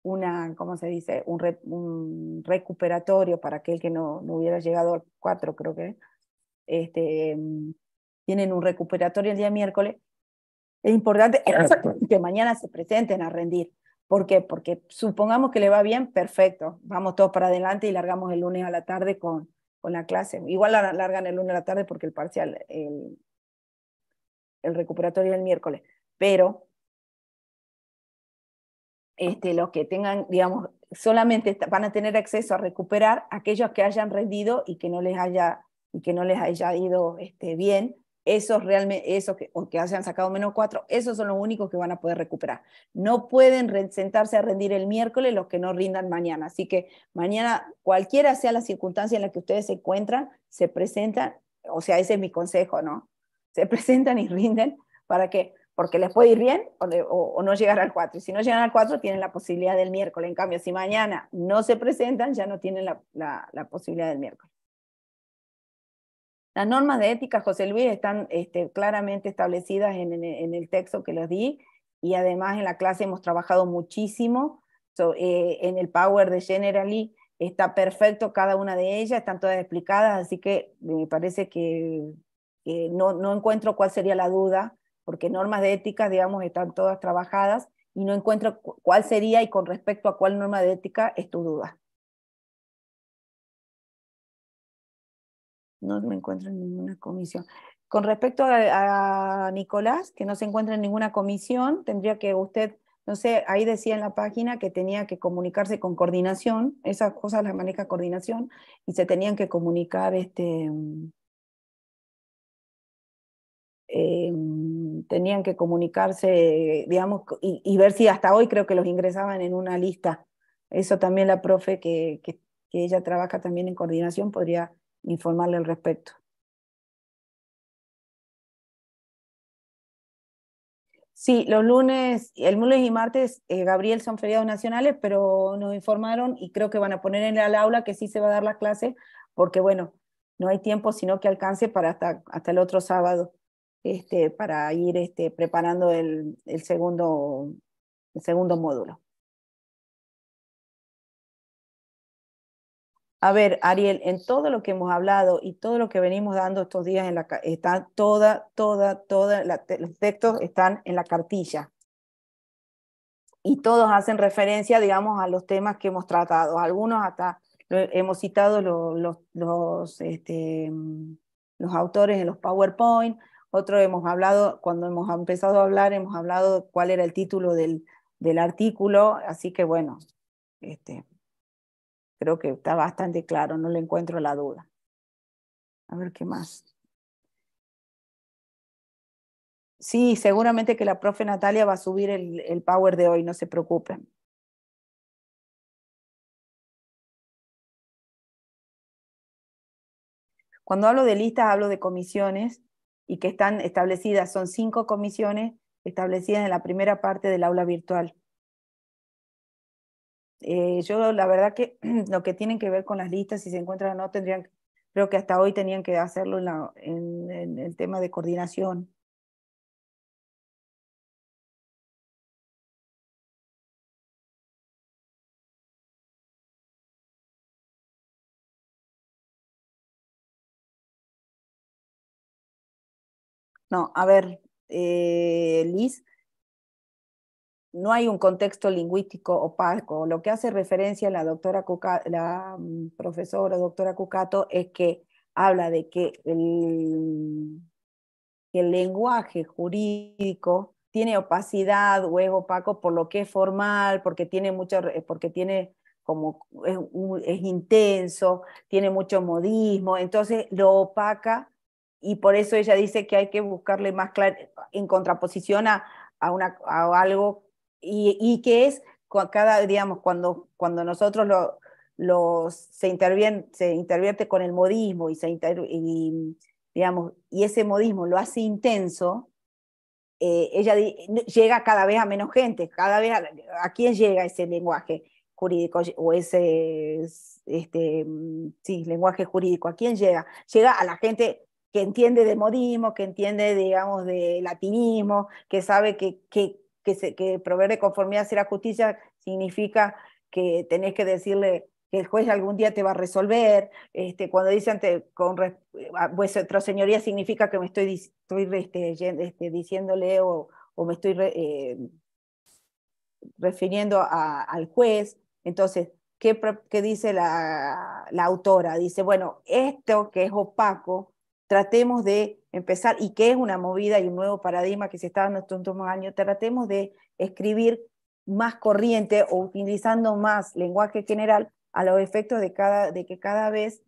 ¿cómo se dice? Un recuperatorio para aquel que no hubiera llegado al 4, creo que tienen un recuperatorio el día miércoles, es importante que mañana se presenten a rendir. ¿Por qué? Porque supongamos que le va bien, perfecto, vamos todos para adelante y largamos el lunes a la tarde con la clase. Igual la largan el lunes a la tarde porque el parcial, el recuperatorio es el miércoles, pero los que tengan, digamos, solamente van a tener acceso a recuperar aquellos que hayan rendido y que no les haya ido bien, o que hayan sacado -4, esos son los únicos que van a poder recuperar. No pueden sentarse a rendir el miércoles los que no rindan mañana. Así que mañana, cualquiera sea la circunstancia en la que ustedes se encuentran, se presentan, o sea, ese es mi consejo, ¿no? Se presentan y rinden para que, porque les puede ir bien o no llegar al 4. Y si no llegan al 4, tienen la posibilidad del miércoles. En cambio, si mañana no se presentan, ya no tienen la posibilidad del miércoles. Las normas de ética, José Luis, están claramente establecidas en el texto que les di, y además en la clase hemos trabajado muchísimo. En el Power de Generali está perfecto cada una de ellas, están todas explicadas, así que me parece que no encuentro cuál sería la duda, porque normas de ética, digamos, están todas trabajadas, y no encuentro cuál sería y con respecto a cuál norma de ética es tu duda. No me encuentro en ninguna comisión. Con respecto a Nicolás, que no se encuentra en ninguna comisión, tendría que usted, no sé, ahí decía en la página que tenía que comunicarse con coordinación, esas cosas las maneja coordinación, y se tenían que comunicar, tenían que comunicarse, digamos, y ver si hasta hoy creo que los ingresaban en una lista. Eso también la profe, que ella trabaja también en coordinación, podría informarle al respecto. Sí, el lunes y martes, Gabriel, son feriados nacionales, pero nos informaron y creo que van a poner en el aula que sí se va a dar la clase, porque bueno, no hay tiempo sino que alcance para hasta el otro sábado, para ir preparando el segundo módulo. A ver, Ariel, en todo lo que hemos hablado y todo lo que venimos dando estos días, está los textos están en la cartilla. Y todos hacen referencia, digamos, a los temas que hemos tratado. Algunos hasta hemos citado los autores en los PowerPoint, otros hemos hablado, cuando hemos empezado a hablar, hemos hablado cuál era el título del artículo, así que bueno, creo que está bastante claro, no le encuentro la duda. A ver qué más. Sí, seguramente que la profe Natalia va a subir el Power de hoy, no se preocupen. Cuando hablo de listas, hablo de comisiones y que están establecidas, son 5 comisiones establecidas en la primera parte del aula virtual. Yo la verdad que lo que tienen que ver con las listas, si se encuentran o no, creo que hasta hoy tenían que hacerlo en el tema de coordinación. No, a ver, Liz, no hay un contexto lingüístico opaco. Lo que hace referencia la profesora doctora Cucato es que habla de que el lenguaje jurídico tiene opacidad o es opaco por lo que es formal, porque tiene es intenso, tiene mucho modismo, entonces lo opaca y por eso ella dice que hay que buscarle más claro en contraposición a algo y que es digamos, cuando nosotros se intervierte con el modismo digamos, y ese modismo lo hace intenso, ella llega cada vez a menos gente, cada vez a quién llega ese lenguaje jurídico o sí, lenguaje jurídico, ¿a quién llega? Llega a la gente que entiende de modismo, que entiende, digamos, de latinismo, que sabe que proveer de conformidad hacia la justicia significa que tenés que decirle que el juez algún día te va a resolver, cuando dicen vuestra señoría significa que me estoy diciéndole o me estoy refiriendo al juez. Entonces, ¿qué dice la autora? Dice, bueno, esto que es opaco, tratemos de empezar, y que es una movida y un nuevo paradigma que se está dando estos últimos años, tratemos de escribir más corriente o utilizando más lenguaje general a los efectos de que cada vez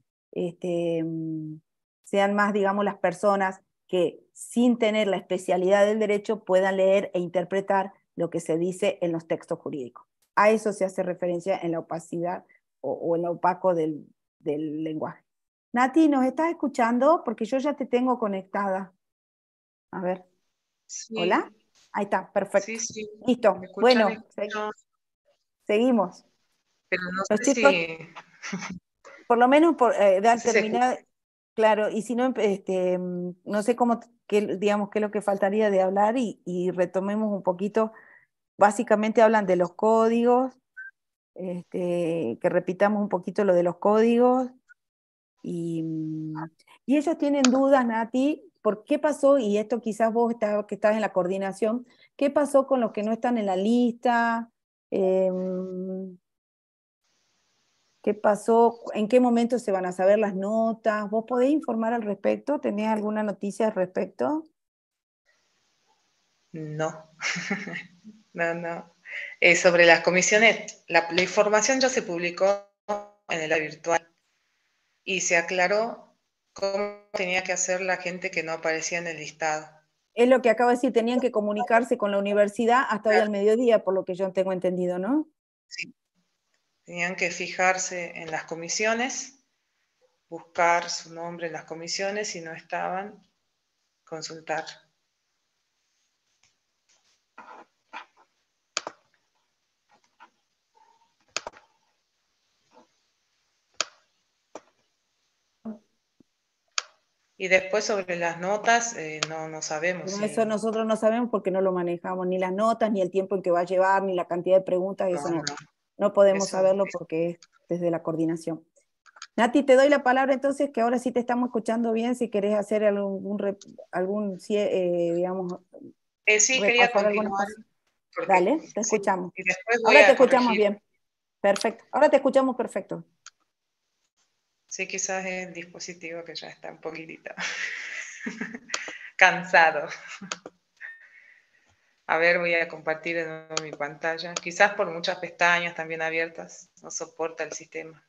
sean más, digamos, las personas que sin tener la especialidad del derecho puedan leer e interpretar lo que se dice en los textos jurídicos. A eso se hace referencia en la opacidad o en lo opaco del lenguaje. Nati, ¿nos estás escuchando? Porque yo ya te tengo conectada. A ver. Sí. ¿Hola? Ahí está, perfecto. Sí, sí. Listo. ¿Me escuchan? Bueno, seguimos. Pero no Los sé chicos, si... por lo menos no sé si se terminar, claro, y si no, no sé digamos, qué es lo que faltaría de hablar y retomemos un poquito. Básicamente hablan de los códigos, que repitamos un poquito lo de los códigos, y ellos tienen dudas, Nati, ¿por qué pasó? Y esto quizás vos que estás en la coordinación, ¿qué pasó con los que no están en la lista? ¿Qué pasó? ¿En qué momento se van a saber las notas? ¿Vos podés informar al respecto? ¿Tenés alguna noticia al respecto? No, no, no. Sobre las comisiones, la información ya se publicó en el área virtual y se aclaró cómo tenía que hacer la gente que no aparecía en el listado. Es lo que acabo de decir, tenían que comunicarse con la universidad hasta hoy al mediodía, por lo que yo tengo entendido, ¿no? Sí, tenían que fijarse en las comisiones, buscar su nombre en las comisiones, si no estaban, consultar. Y después sobre las notas, no sabemos Pero si... eso nosotros no sabemos porque no lo manejamos, ni las notas, ni el tiempo en que va a llevar, ni la cantidad de preguntas, eso No, no podemos eso, saberlo porque es desde la coordinación. Nati, te doy la palabra entonces, que ahora sí te estamos escuchando bien, si querés hacer digamos, Sí, quería repasar algunas continuar, cosas. porque Dale, te sí, escuchamos. y después voy Ahora te a escuchamos corregir. bien. Perfecto. Ahora te escuchamos perfecto. Sí, quizás es el dispositivo que ya está un poquitito cansado. A ver, voy a compartir de nuevo mi pantalla. Quizás por muchas pestañas también abiertas, no soporta el sistema.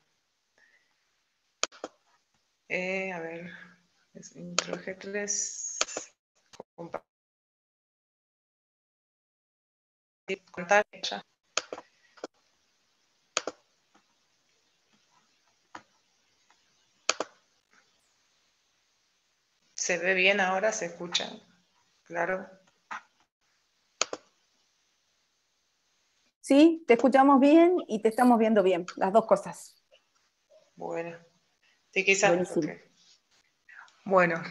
A ver, es intro G3. Compartir pantalla. ¿Se ve bien ahora? ¿Se escucha? Claro. Sí, te escuchamos bien y te estamos viendo bien, las dos cosas. Bueno, sí, quizás Buenísimo. porque... Bueno,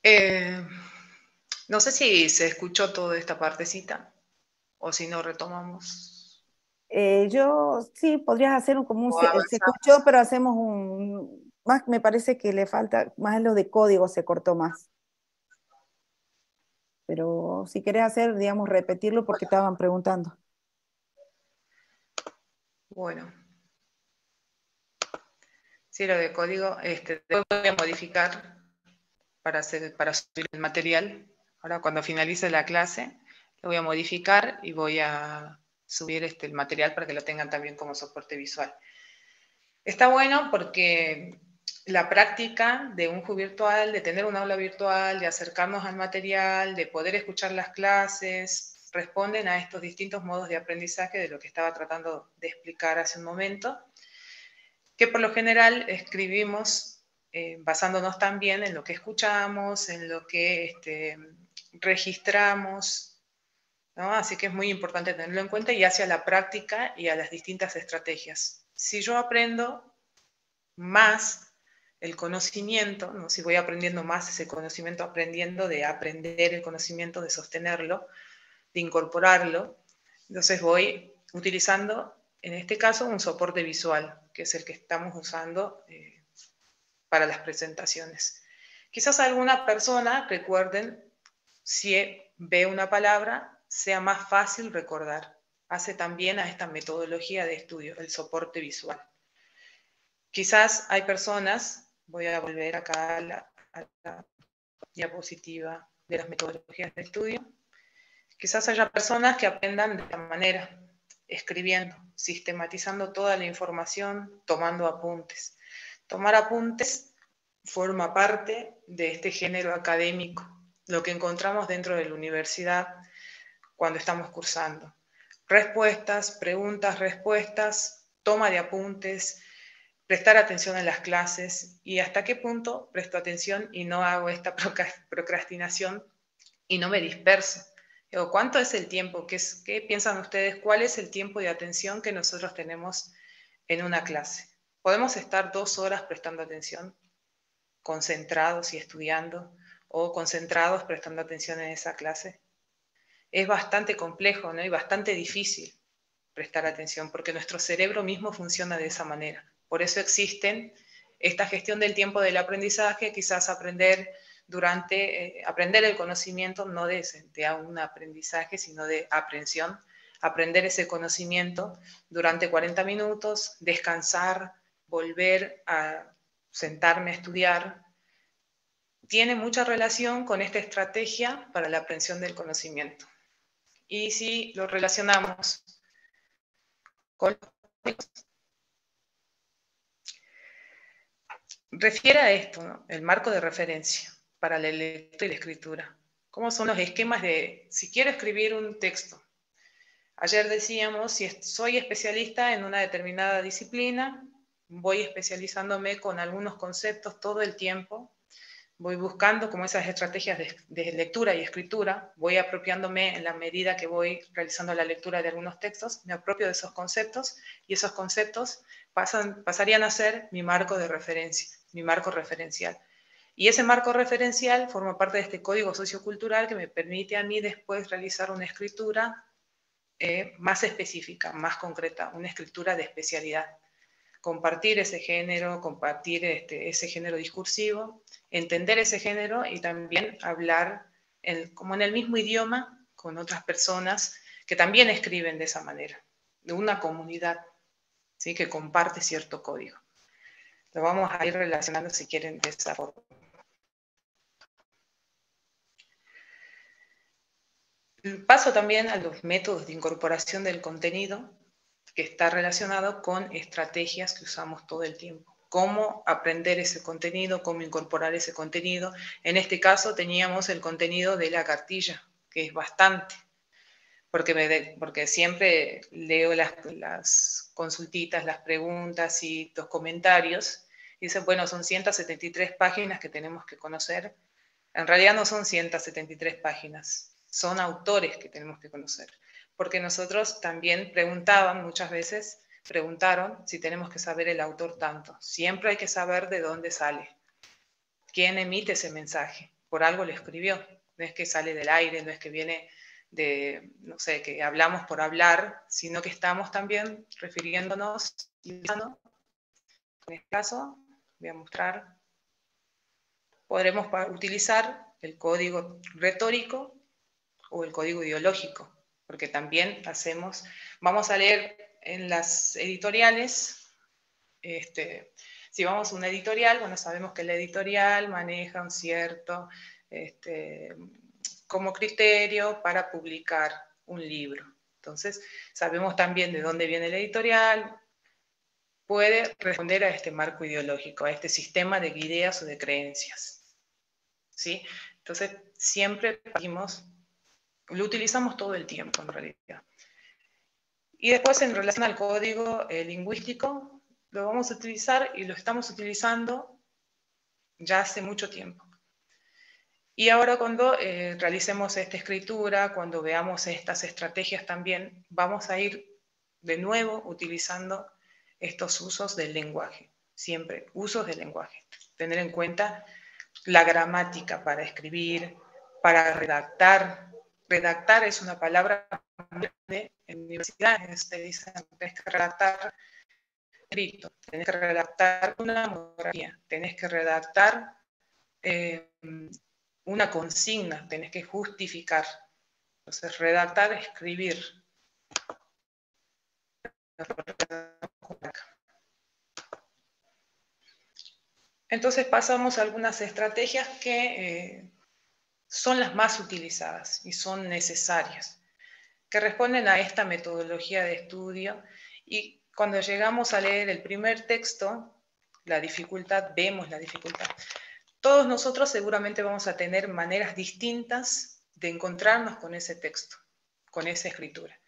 eh, no sé si se escuchó toda esta partecita o si no retomamos Yo sí, podrías hacer como o se escuchó, avanzamos. pero hacemos más, me parece que le falta, más lo de código se cortó más. Pero si querés hacer, digamos, repetirlo porque estaban preguntando. Bueno, sí, lo de código, después voy a modificar para subir el material. Ahora cuando finalice la clase, lo voy a modificar y voy a subir el material para que lo tengan también como soporte visual. Está bueno porque la práctica de un virtual, de tener un aula virtual, de acercarnos al material, de poder escuchar las clases, responden a estos distintos modos de aprendizaje de lo que estaba tratando de explicar hace un momento, que por lo general escribimos basándonos también en lo que escuchamos, en lo que registramos, ¿no? Así que es muy importante tenerlo en cuenta y hacia la práctica y a las distintas estrategias. Si yo aprendo más el conocimiento, ¿no? Si voy aprendiendo más ese conocimiento, aprendiendo de aprender el conocimiento, de sostenerlo, de incorporarlo, entonces voy utilizando, en este caso, un soporte visual, que es el que estamos usando para las presentaciones. Quizás alguna persona, recuerden, si ve una palabra, sea más fácil recordar. Hace también a esta metodología de estudio, el soporte visual. Quizás hay personas, voy a volver acá a la diapositiva de las metodologías de estudio, quizás haya personas que aprendan de esta manera, escribiendo, sistematizando toda la información, tomando apuntes. Tomar apuntes forma parte de este género académico, lo que encontramos dentro de la universidad cuando estamos cursando. Respuestas, preguntas, respuestas, toma de apuntes, prestar atención en las clases y hasta qué punto presto atención y no hago esta procrastinación y no me disperso. Digo, ¿cuánto es el tiempo? ¿Qué piensan ustedes? ¿Cuál es el tiempo de atención que nosotros tenemos en una clase? ¿Podemos estar 2 horas prestando atención, concentrados y estudiando, o concentrados prestando atención en esa clase? Es bastante complejo, ¿no? Y bastante difícil prestar atención, porque nuestro cerebro mismo funciona de esa manera. Por eso existen esta gestión del tiempo del aprendizaje, quizás aprender el conocimiento, no de un aprendizaje, sino de aprehensión, aprender ese conocimiento durante 40 minutos, descansar, volver a sentarme a estudiar, tiene mucha relación con esta estrategia para la aprehensión del conocimiento. Y si lo relacionamos con refiere a esto, ¿no? El marco de referencia para la lectura y la escritura. ¿Cómo son los esquemas de, si quiero escribir un texto? Ayer decíamos, si soy especialista en una determinada disciplina, voy especializándome con algunos conceptos todo el tiempo, voy buscando como esas estrategias de lectura y escritura, voy apropiándome en la medida que voy realizando la lectura de algunos textos, me apropio de esos conceptos y esos conceptos pasarían a ser mi marco de referencia, mi marco referencial. Y ese marco referencial forma parte de este código sociocultural que me permite a mí después realizar una escritura más específica, más concreta, una escritura de especialidad. compartir ese género, compartir ese género discursivo, entender ese género y también hablar como en el mismo idioma con otras personas que también escriben de esa manera, de una comunidad, ¿sí?, que comparte cierto código. Lo vamos a ir relacionando, si quieren, de esa forma. Paso también a los métodos de incorporación del contenido, que está relacionado con estrategias que usamos todo el tiempo. Cómo aprender ese contenido, cómo incorporar ese contenido. En este caso teníamos el contenido de la cartilla, que es bastante, porque siempre leo las consultitas, las preguntas y los comentarios, y dicen, bueno, son 173 páginas que tenemos que conocer. En realidad no son 173 páginas, son autores que tenemos que conocer. Porque nosotros también muchas veces preguntaron si tenemos que saber el autor tanto. Siempre hay que saber de dónde sale, quién emite ese mensaje, por algo lo escribió. No es que sale del aire, no es que viene de, no sé, que hablamos por hablar, sino que estamos también refiriéndonos, en este caso, voy a mostrar, podremos utilizar el código retórico o el código ideológico, porque también vamos a leer en las editoriales, si vamos a una editorial, bueno, sabemos que la editorial maneja un cierto como criterio para publicar un libro. Entonces, sabemos también de dónde viene la editorial, puede responder a este marco ideológico, a este sistema de ideas o de creencias, ¿sí? Entonces, siempre lo utilizamos todo el tiempo en realidad. Y después, en relación al código lingüístico, lo vamos a utilizar y lo estamos utilizando ya hace mucho tiempo. Y ahora cuando realicemos esta escritura, cuando veamos estas estrategias también, vamos a ir de nuevo utilizando estos usos del lenguaje. Siempre usos del lenguaje. Tener en cuenta la gramática para escribir, para redactar. Redactar es una palabra en universidades, te dicen, tenés que redactar escrito, tenés que redactar una monografía, tenés que redactar una consigna, tenés que justificar. Entonces, redactar, escribir. Entonces pasamos a algunas estrategias que son las más utilizadas y son necesarias, que responden a esta metodología de estudio. Y cuando llegamos a leer el primer texto, vemos la dificultad. Todos nosotros seguramente vamos a tener maneras distintas de encontrarnos con ese texto, con esa escritura.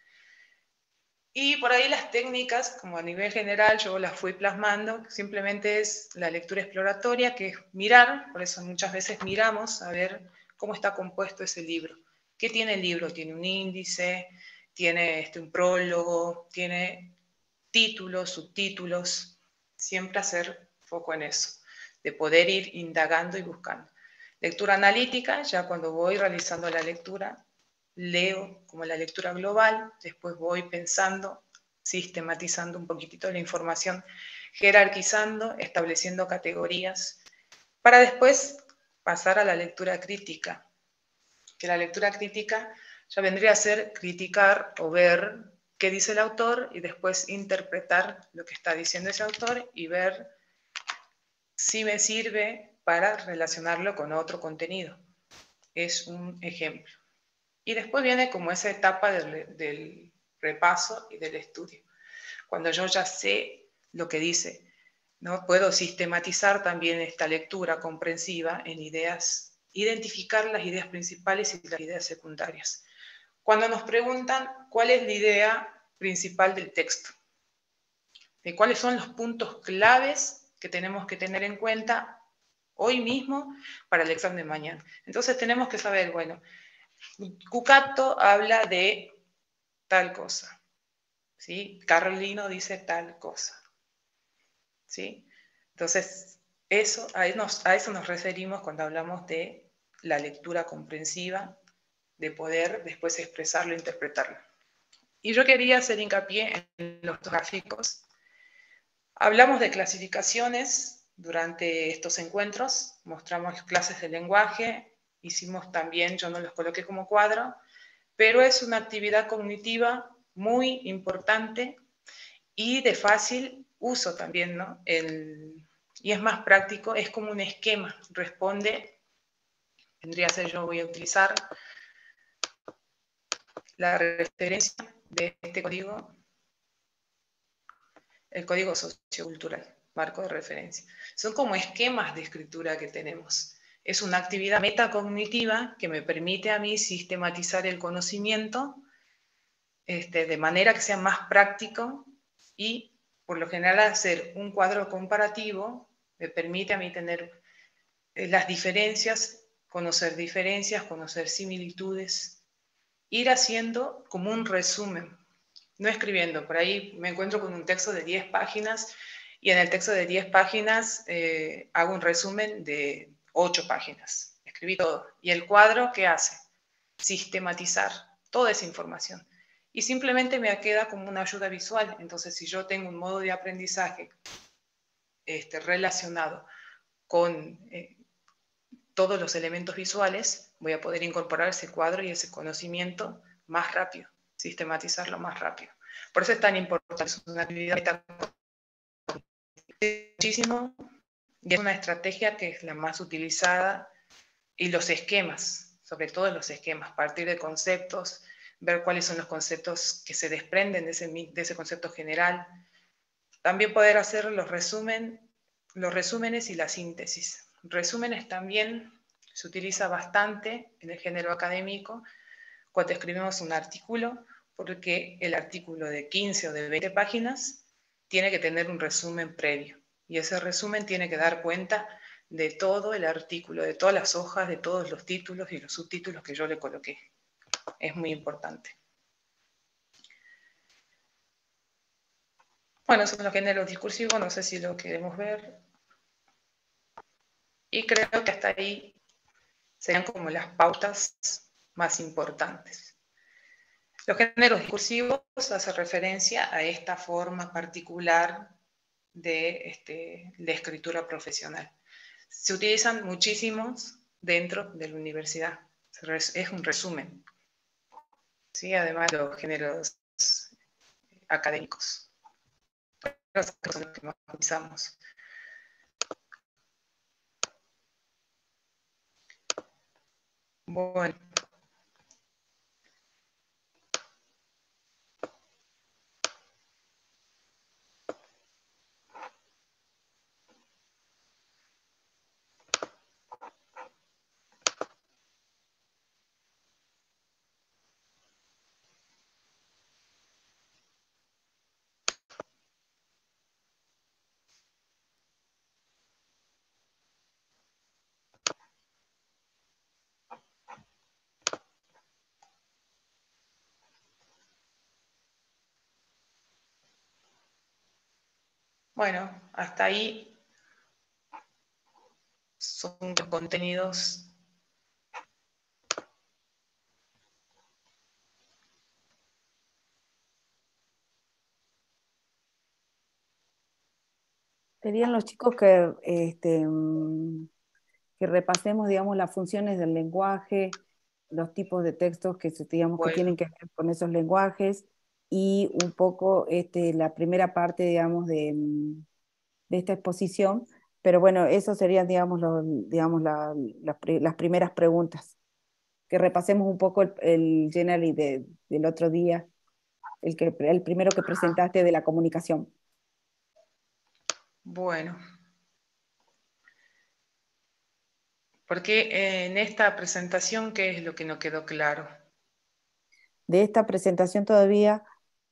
Y por ahí las técnicas, como a nivel general, yo las fui plasmando, simplemente es la lectura exploratoria, que es mirar, por eso muchas veces miramos a ver cómo está compuesto ese libro. ¿Qué tiene el libro? Tiene un índice, tiene un prólogo, tiene títulos, subtítulos, siempre hacer foco en eso, de poder ir indagando y buscando. Lectura analítica, ya cuando voy realizando la lectura, leo como la lectura global, después voy pensando, sistematizando un poquitito la información, jerarquizando, estableciendo categorías, para después pasar a la lectura crítica, que la lectura crítica ya vendría a ser criticar o ver qué dice el autor y después interpretar lo que está diciendo ese autor y ver si me sirve para relacionarlo con otro contenido. Es un ejemplo. Y después viene como esa etapa del repaso y del estudio. Cuando yo ya sé lo que dice, ¿no? Puedo sistematizar también esta lectura comprensiva en ideas, identificar las ideas principales y las ideas secundarias. Cuando nos preguntan cuál es la idea principal del texto, de cuáles son los puntos claves que tenemos que tener en cuenta hoy mismo para el examen de mañana. Entonces tenemos que saber, bueno, Cucato habla de tal cosa, ¿sí? Carlino dice tal cosa, ¿sí? Entonces, a eso nos referimos cuando hablamos de la lectura comprensiva, de poder después expresarlo e interpretarlo. Y yo quería hacer hincapié en los gráficos, Hablamos de clasificaciones durante estos encuentros, mostramos clases de lenguaje, hicimos también, yo no los coloqué como cuadro, pero es una actividad cognitiva muy importante y de fácil uso también, ¿no? Y es más práctico, es como un esquema, responde, vendría a ser, yo voy a utilizar la referencia de este código, el código sociocultural, marco de referencia. Son como esquemas de escritura que tenemos. Es una actividad metacognitiva que me permite a mí sistematizar el conocimiento de manera que sea más práctico y, por lo general, hacer un cuadro comparativo me permite a mí tener las diferencias, conocer similitudes, ir haciendo como un resumen, no escribiendo. Por ahí me encuentro con un texto de 10 páginas y en el texto de 10 páginas hago un resumen de 8 páginas. Escribí todo. ¿Y el cuadro qué hace? Sistematizar toda esa información. Y simplemente me queda como una ayuda visual. Entonces, si yo tengo un modo de aprendizaje relacionado con todos los elementos visuales, voy a poder incorporar ese cuadro y ese conocimiento más rápido, sistematizarlo más rápido. Por eso es tan importante, es una actividad muchísimo y es una estrategia que es la más utilizada, y los esquemas, sobre todo los esquemas, partir de conceptos, ver cuáles son los conceptos que se desprenden de ese concepto general. También poder hacer los resúmenes y la síntesis. Resúmenes también se utiliza bastante en el género académico cuando escribimos un artículo, porque el artículo de 15 o de 20 páginas tiene que tener un resumen previo. Y ese resumen tiene que dar cuenta de todo el artículo, de todas las hojas, de todos los títulos y los subtítulos que yo le coloqué. Es muy importante. Bueno, son los géneros discursivos, no sé si lo queremos ver. Y creo que hasta ahí serían como las pautas más importantes. Los géneros discursivos hacen referencia a esta forma particular de escritura profesional. Se utilizan muchísimos dentro de la universidad. Es un resumen, ¿sí? Además de los géneros académicos. Los son los que más utilizamos. Bueno. Bueno, hasta ahí son los contenidos. Serían los chicos que repasemos, digamos, las funciones del lenguaje, los tipos de textos digamos, que Bueno, tienen que ver con esos lenguajes y un poco la primera parte, digamos, de esta exposición. Pero bueno, eso serían, digamos, las primeras preguntas. Que repasemos un poco el Generally del otro día, el primero que presentaste de la comunicación. bueno. Porque en esta presentación, ¿qué es lo que no quedó claro? De esta presentación todavía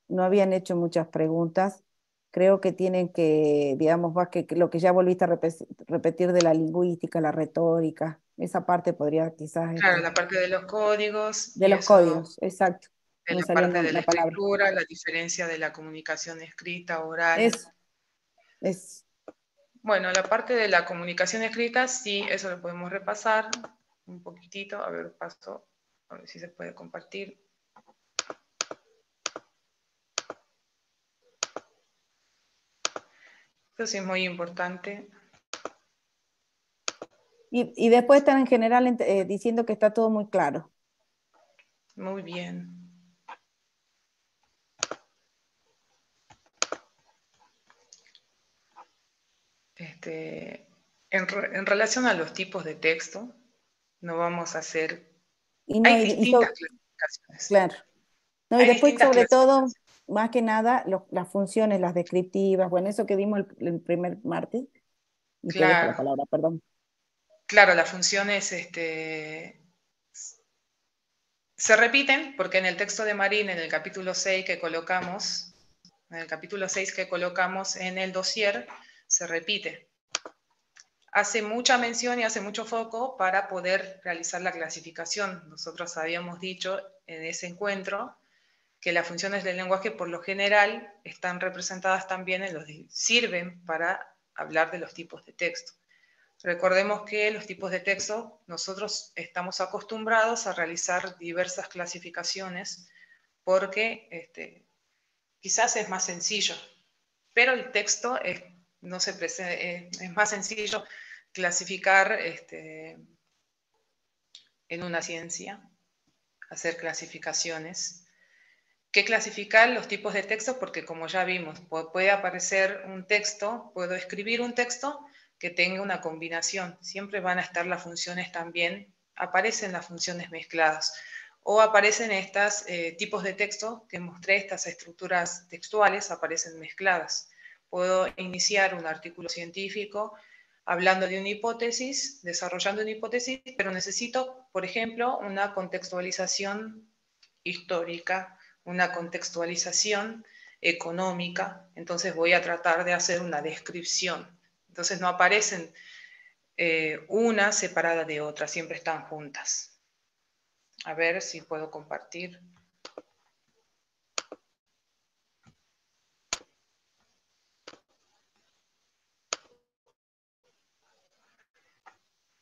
no habían hecho muchas preguntas. Creo que tienen que, digamos, más que lo que ya volviste a repetir de la lingüística, la retórica, esa parte podría quizás, Claro, la parte de los códigos de y los eso, códigos, exacto. de No me la salía parte de la la palabra. escritura, la diferencia de la comunicación escrita, oral. Eso, es. Bueno, la parte de la comunicación escrita, sí, eso lo podemos repasar un poquitito. A ver, paso, a ver si se puede compartir. Eso sí es muy importante. Y después están en general diciendo que está todo muy claro. Muy bien. En relación a los tipos de texto, no vamos a hacer... Y, no, Hay distintas clasificaciones. claro. No, y Hay después, distintas sobre todo, clasificaciones. más que nada, las funciones, las descriptivas, bueno, eso que vimos el primer martes, y te dejo la Claro, palabra, perdón. claro, las funciones se repiten porque en el texto de Marín, en el capítulo 6 que colocamos, en el dossier, se repite. Hace mucha mención y hace mucho foco para poder realizar la clasificación. Nosotros habíamos dicho en ese encuentro que las funciones del lenguaje por lo general están representadas también sirven para hablar de los tipos de texto. Recordemos que los tipos de texto, nosotros estamos acostumbrados a realizar diversas clasificaciones porque quizás es más sencillo, pero el texto no se es más sencillo clasificar en una ciencia, hacer clasificaciones, que clasificar los tipos de texto, porque como ya vimos, puede aparecer un texto, puedo escribir un texto que tenga una combinación. Siempre van a estar las funciones también, aparecen las funciones mezcladas. O aparecen estos tipos de texto que mostré, estas estructuras textuales aparecen mezcladas. Puedo iniciar un artículo científico hablando de una hipótesis, desarrollando una hipótesis, pero necesito, por ejemplo, una contextualización histórica, una contextualización económica, entonces voy a tratar de hacer una descripción. Entonces no aparecen una separada de otra, siempre están juntas. A ver si puedo compartir.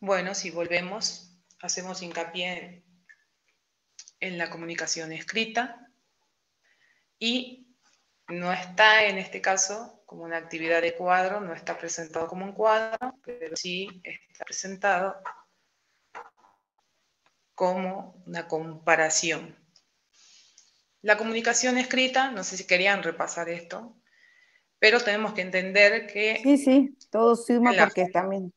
Bueno, si volvemos, hacemos hincapié en la comunicación escrita y no está en este caso como una actividad de cuadro, no está presentado como un cuadro, pero sí está presentado como una comparación. La comunicación escrita, no sé si querían repasar esto, pero tenemos que entender Sí, que sí, todo suma en la, porque también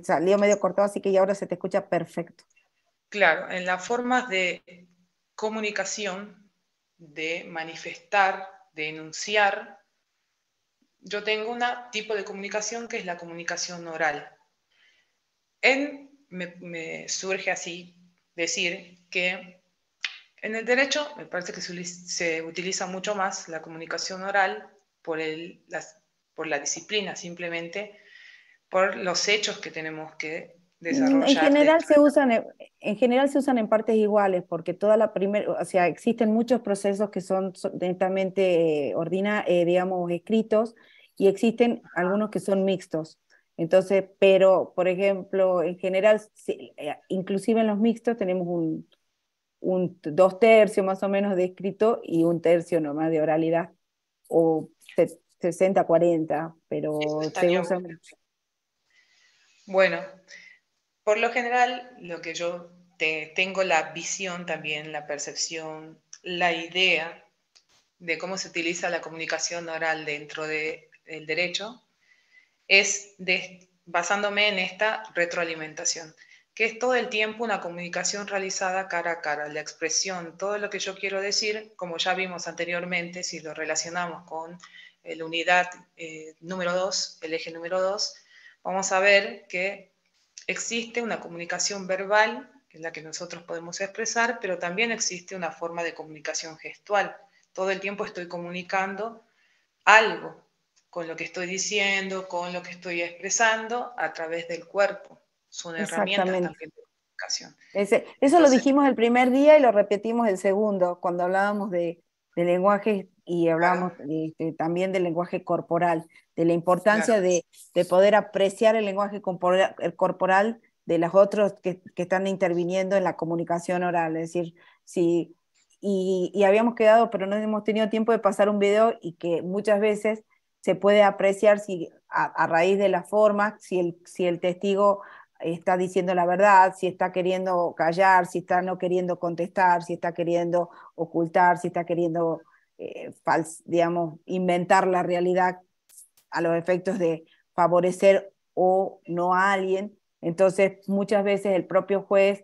salió medio cortado, así que ya ahora se te escucha perfecto. claro, en las formas de comunicación, de manifestar, de enunciar, yo tengo un tipo de comunicación que es la comunicación oral. Me surge así decir que en el derecho me parece que se utiliza mucho más la comunicación oral por la disciplina, simplemente por los hechos que tenemos que En desarrollar general dentro de en general se usan en partes iguales, porque toda la primera, o sea, existen muchos procesos que son netamente, digamos, escritos, y existen algunos que son mixtos. Entonces, pero, por ejemplo, en general, inclusive en los mixtos tenemos un 2/3 más o menos de escrito y 1/3 nomás de oralidad, o 60-40, eso pero se estaría usa bueno. mucho. Bueno, por lo general, lo que yo tengo la visión también, la percepción, la idea de cómo se utiliza la comunicación oral dentro del derecho, es basándome en esta retroalimentación, que es todo el tiempo una comunicación realizada cara a cara, la expresión, todo lo que yo quiero decir, como ya vimos anteriormente, si lo relacionamos con la unidad número 2, el eje número 2, vamos a ver que existe una comunicación verbal, que es la que nosotros podemos expresar, pero también existe una forma de comunicación gestual. Todo el tiempo estoy comunicando algo con lo que estoy diciendo, con lo que estoy expresando a través del cuerpo. Son herramientas Exactamente. también de comunicación. Eso lo Entonces, dijimos el primer día y lo repetimos el segundo, cuando hablábamos de lenguaje y hablábamos claro, también del lenguaje corporal, de la claro, importancia de poder apreciar el lenguaje corporal de los otros que están interviniendo en la comunicación oral. Es decir, si, y habíamos quedado, pero no hemos tenido tiempo de pasar un video y que muchas veces se puede apreciar si a raíz de la forma, si el testigo está diciendo la verdad, si está queriendo callar, si está no queriendo contestar, si está queriendo ocultar, si está queriendo, digamos, inventar la realidad a los efectos de favorecer o no a alguien. Entonces, muchas veces el propio juez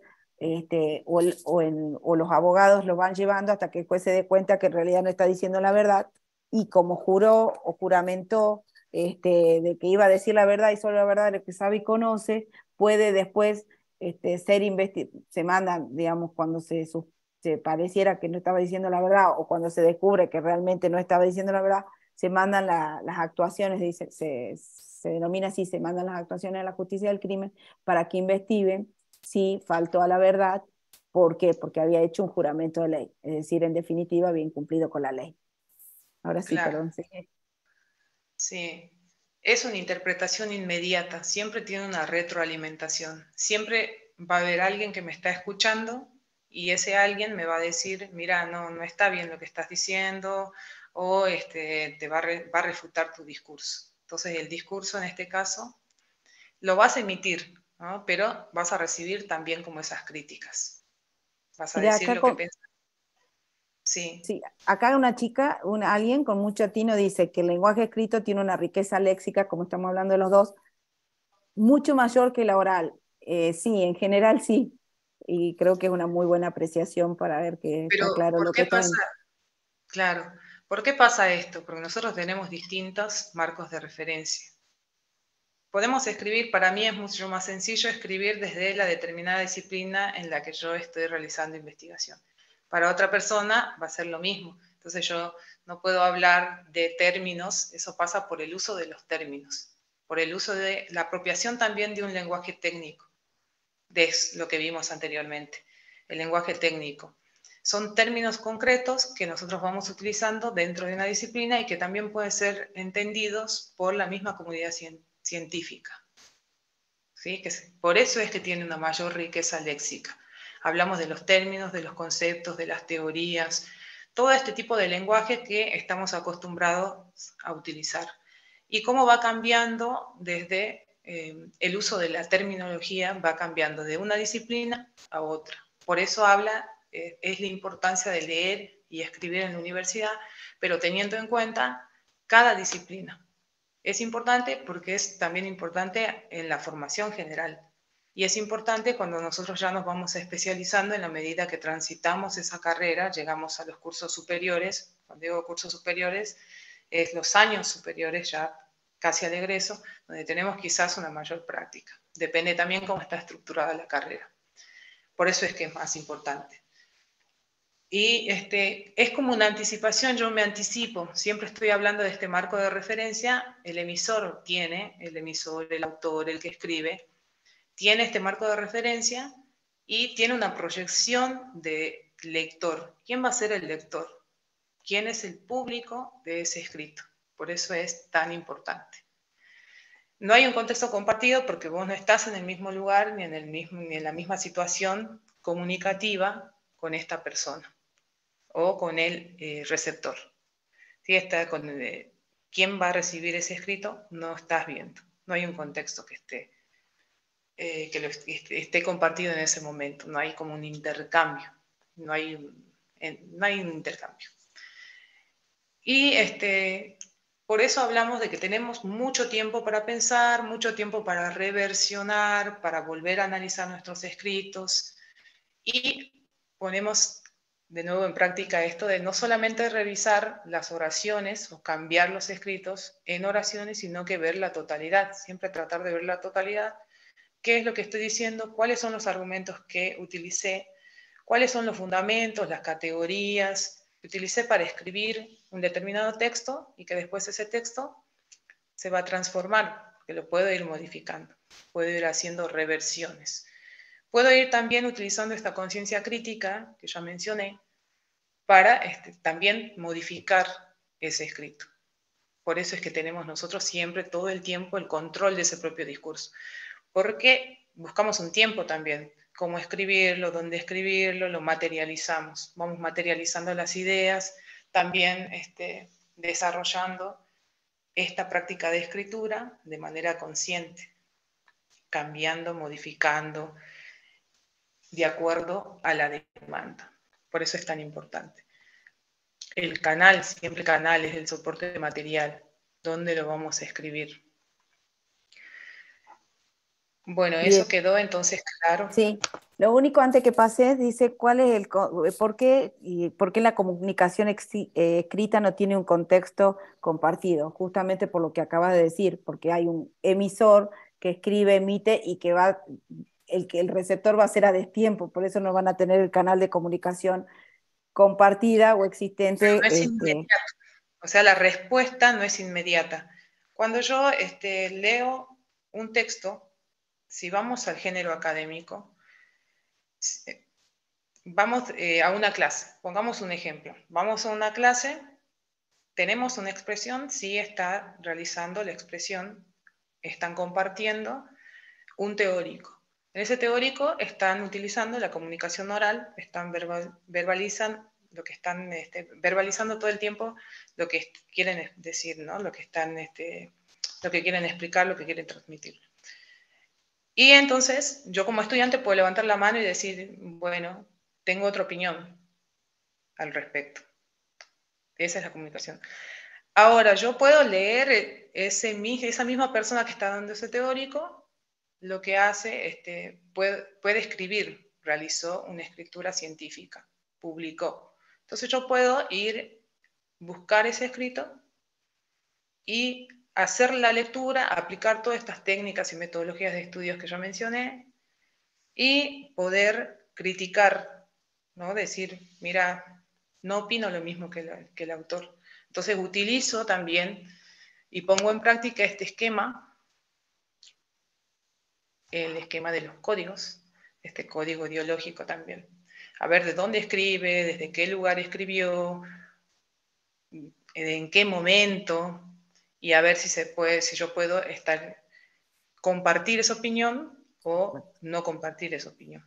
o los abogados lo van llevando hasta que el juez se dé cuenta que en realidad no está diciendo la verdad, y como juró o juramentó de que iba a decir la verdad y solo la verdad de lo que sabe y conoce, puede después ser investigado. Se mandan, digamos, cuando se pareciera que no estaba diciendo la verdad o cuando se descubre que realmente no estaba diciendo la verdad, se mandan las actuaciones, se denomina así, se mandan las actuaciones a la justicia del crimen para que investiguen si faltó a la verdad. ¿Por qué? Porque había hecho un juramento de ley, es decir, en definitiva, había incumplido con la ley. Ahora sí, Claro, perdón. Sí. sí. Es una interpretación inmediata, siempre tiene una retroalimentación. Siempre va a haber alguien que me está escuchando y ese alguien me va a decir, mira, no está bien lo que estás diciendo, o te va a refutar tu discurso. Entonces el discurso en este caso lo vas a emitir, ¿no? Pero vas a recibir también como esas críticas. Vas a Mira, decir acá lo que con, piensas. Sí, sí, acá una chica, alguien con mucho atino dice que el lenguaje escrito tiene una riqueza léxica, como estamos hablando de los dos, mucho mayor que la oral. Sí, en general sí. Y creo que es una muy buena apreciación para ver que pero está claro ¿por lo que qué está pasa? en... Claro, ¿por qué pasa esto? Porque nosotros tenemos distintos marcos de referencia. Podemos escribir, para mí es mucho más sencillo escribir desde la determinada disciplina en la que yo estoy realizando investigación. Para otra persona va a ser lo mismo. Entonces yo no puedo hablar de términos, eso pasa por el uso de los términos, por el uso de la apropiación también de un lenguaje técnico, de lo que vimos anteriormente, el lenguaje técnico. Son términos concretos que nosotros vamos utilizando dentro de una disciplina y que también pueden ser entendidos por la misma comunidad científica. ¿Sí? Por eso es que tiene una mayor riqueza léxica. Hablamos de los términos, de los conceptos, de las teorías, todo este tipo de lenguaje que estamos acostumbrados a utilizar. Y cómo va cambiando desde el uso de la terminología, va cambiando de una disciplina a otra. Por eso es la importancia de leer y escribir en la universidad, pero teniendo en cuenta cada disciplina. Es importante porque es también importante en la formación general. Y es importante cuando nosotros ya nos vamos especializando en la medida que transitamos esa carrera, llegamos a los cursos superiores. Cuando digo cursos superiores, es los años superiores ya casi al egreso, donde tenemos quizás una mayor práctica. Depende también cómo está estructurada la carrera. Por eso es que es más importante. Y es como una anticipación, yo me anticipo, siempre estoy hablando de este marco de referencia, el emisor, el autor, el que escribe, tiene este marco de referencia y tiene una proyección de lector. ¿Quién va a ser el lector? ¿Quién es el público de ese escrito? Por eso es tan importante. No hay un contexto compartido porque vos no estás en el mismo lugar ni en la misma situación comunicativa con esta persona o con el receptor. Si está con quién va a recibir ese escrito, no estás viendo. No hay un contexto que esté compartido en ese momento. No hay como un intercambio. No hay un intercambio. Y por eso hablamos de que tenemos mucho tiempo para pensar, mucho tiempo para reversionar, para volver a analizar nuestros escritos, y ponemos de nuevo en práctica esto de no solamente revisar las oraciones o cambiar los escritos en oraciones, sino que ver la totalidad, siempre tratar de ver la totalidad, qué es lo que estoy diciendo, cuáles son los argumentos que utilicé, cuáles son los fundamentos, las categorías que utilicé para escribir un determinado texto y que después ese texto se va a transformar, que lo puedo ir modificando, puedo ir haciendo reversiones. Puedo ir también utilizando esta conciencia crítica que ya mencioné para también modificar ese escrito. Por eso es que tenemos nosotros siempre todo el tiempo el control de ese propio discurso, porque buscamos un tiempo también, cómo escribirlo, dónde escribirlo, lo materializamos, vamos materializando las ideas, también desarrollando esta práctica de escritura de manera consciente, cambiando, modificando, de acuerdo a la demanda. Por eso es tan importante. El canal, siempre canal, es el soporte material. ¿Dónde lo vamos a escribir? Bueno, Bien. eso quedó entonces claro. Sí, lo único antes que pase dice cuál es por qué la comunicación escrita no tiene un contexto compartido, justamente por lo que acabas de decir, porque hay un emisor que escribe, emite y que el receptor va a ser a destiempo, por eso no van a tener el canal de comunicación compartida o existente. No es inmediato. O sea, la respuesta no es inmediata. Cuando yo leo un texto, si vamos al género académico, vamos a una clase, pongamos un ejemplo. Vamos a una clase, tenemos una expresión, sí está realizando la expresión, están compartiendo un teórico. En ese teórico están utilizando la comunicación oral, están verbalizan lo que están verbalizando todo el tiempo lo que quieren decir, ¿no? Lo que están lo que quieren explicar, lo que quieren transmitir. Y entonces yo como estudiante puedo levantar la mano y decir, bueno, tengo otra opinión al respecto. Esa es la comunicación. Ahora, yo puedo leer esa misma persona que está dando ese teórico, lo que hace, puede escribir, realizó una escritura científica, publicó. Entonces yo puedo ir, buscar ese escrito y hacer la lectura, aplicar todas estas técnicas y metodologías de estudios que yo mencioné y poder criticar, ¿no? Decir, mira, no opino lo mismo que el autor. Entonces utilizo también y pongo en práctica este esquema, el esquema de los códigos, este código ideológico también. A ver de dónde escribe, desde qué lugar escribió, en qué momento, y a ver si yo puedo compartir esa opinión o no compartir esa opinión.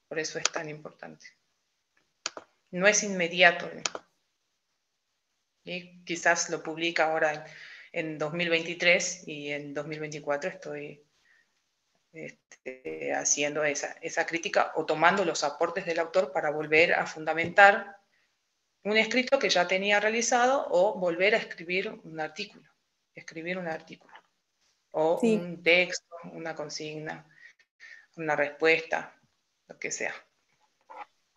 Por eso es tan importante. No es inmediato. Y quizás lo publica ahora en 2023 y en 2024 estoy haciendo esa crítica o tomando los aportes del autor para volver a fundamentar un escrito que ya tenía realizado o volver a escribir un artículo. O Sí, un texto, una consigna, una respuesta, lo que sea.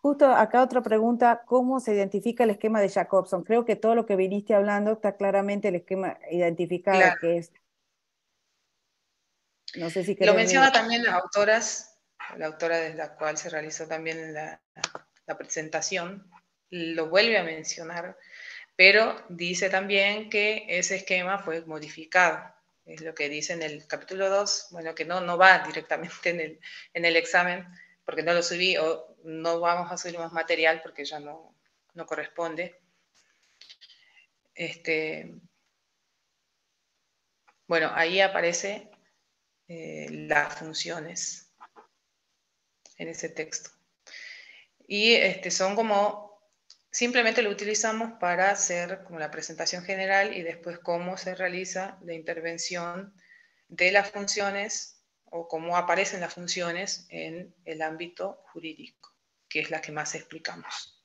justo acá otra pregunta, ¿cómo se identifica el esquema de Jacobson? Creo que todo lo que viniste hablando está claramente el esquema identificado, Claro. que es, no sé si Lo querés menciona también las autoras, la autora de la cual se realizó también la presentación, lo vuelve a mencionar, pero dice también que ese esquema fue modificado. Es lo que dice en el capítulo 2, bueno, que no va directamente en el examen, porque no lo subí, o no vamos a subir más material porque ya no corresponde. Bueno, ahí aparece las funciones en ese texto. Y son como, simplemente lo utilizamos para hacer como la presentación general y después cómo se realiza la intervención de las funciones o cómo aparecen las funciones en el ámbito jurídico, que es la que más explicamos.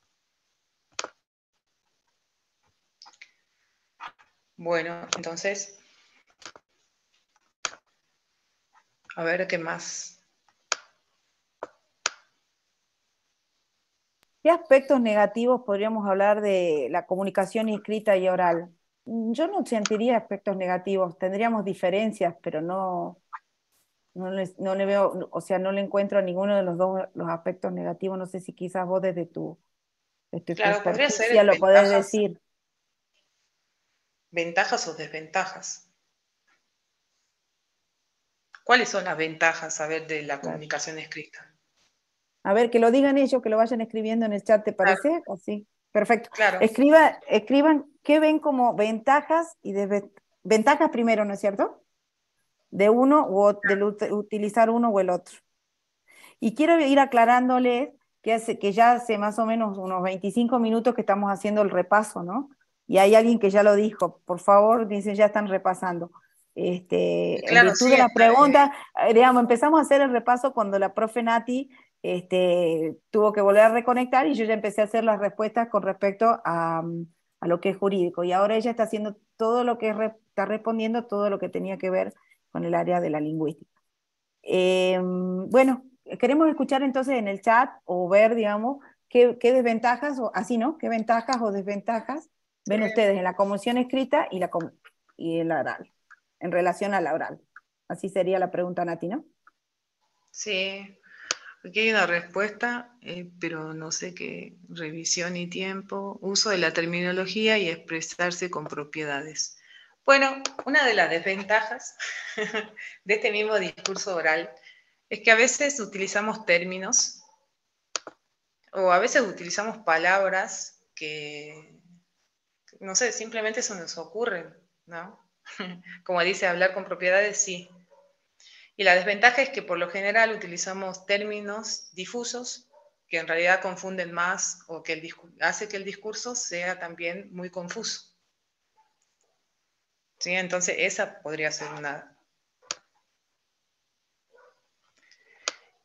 Bueno, entonces, a ver qué más. ¿Qué aspectos negativos podríamos hablar de la comunicación escrita y oral? Yo no sentiría aspectos negativos, tendríamos diferencias, pero no le veo, o sea, no le encuentro a ninguno de los dos los aspectos negativos. No sé si quizás vos desde tu Claro, podría experticia ser lo podés decir. ventajas o desventajas. ¿Cuáles son las ventajas, a ver, de la Claro. comunicación escrita? A ver, que lo digan ellos, que lo vayan escribiendo en el chat, ¿te Claro, parece? Así. Perfecto. claro. Escriban qué ven como ventajas y ventajas primero, ¿no es cierto? De utilizar uno o el otro. Y quiero ir aclarándoles que ya hace más o menos unos 25 minutos que estamos haciendo el repaso, ¿no? Y hay alguien que ya lo dijo, por favor, dicen, ya están repasando. En Claro, virtud sí, de la está, pregunta, digamos, empezamos a hacer el repaso cuando la profe Nati tuvo que volver a reconectar y yo ya empecé a hacer las respuestas con respecto a lo que es jurídico. Y ahora ella está haciendo todo lo que está respondiendo todo lo que tenía que ver con el área de la lingüística. Bueno, queremos escuchar entonces en el chat o ver, digamos, qué desventajas, o así, ¿no? ¿Qué ventajas o desventajas ven sí, ustedes en la comunicación escrita y en la oral, en relación a la oral? Así sería la pregunta, Nati, ¿no? sí. Aquí hay una respuesta, pero no sé qué, revisión y tiempo, uso de la terminología y expresarse con propiedades. Bueno, una de las desventajas de este mismo discurso oral es que a veces utilizamos términos o a veces utilizamos palabras que, no sé, simplemente se nos ocurren, ¿no? Como dice, hablar con propiedades, sí. Y la desventaja es que por lo general utilizamos términos difusos que en realidad confunden más o que hace que el discurso sea también muy confuso. ¿Sí? Entonces esa podría ser una.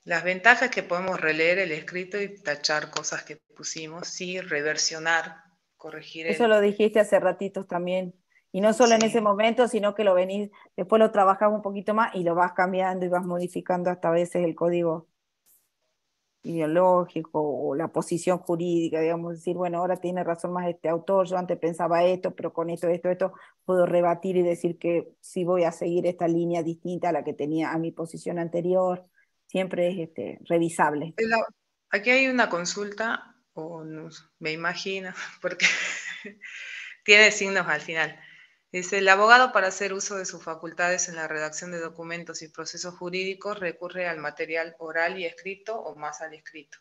Las ventajas es que podemos releer el escrito y tachar cosas que pusimos, sí, reversionar, corregir Eso el. lo dijiste hace ratitos también. Y no solo en ese Sí, momento, sino que lo venís, después lo trabajás un poquito más y lo vas cambiando y vas modificando hasta a veces el código ideológico o la posición jurídica, digamos, decir, bueno, ahora tiene razón más este autor, yo antes pensaba esto, pero con esto, puedo rebatir y decir que sí voy a seguir esta línea distinta a la que tenía a mi posición anterior, siempre es revisable. aquí hay una consulta, o me imagino, porque tiene signos al final. Dice, el abogado para hacer uso de sus facultades en la redacción de documentos y procesos jurídicos recurre al material oral y escrito o más al escrito.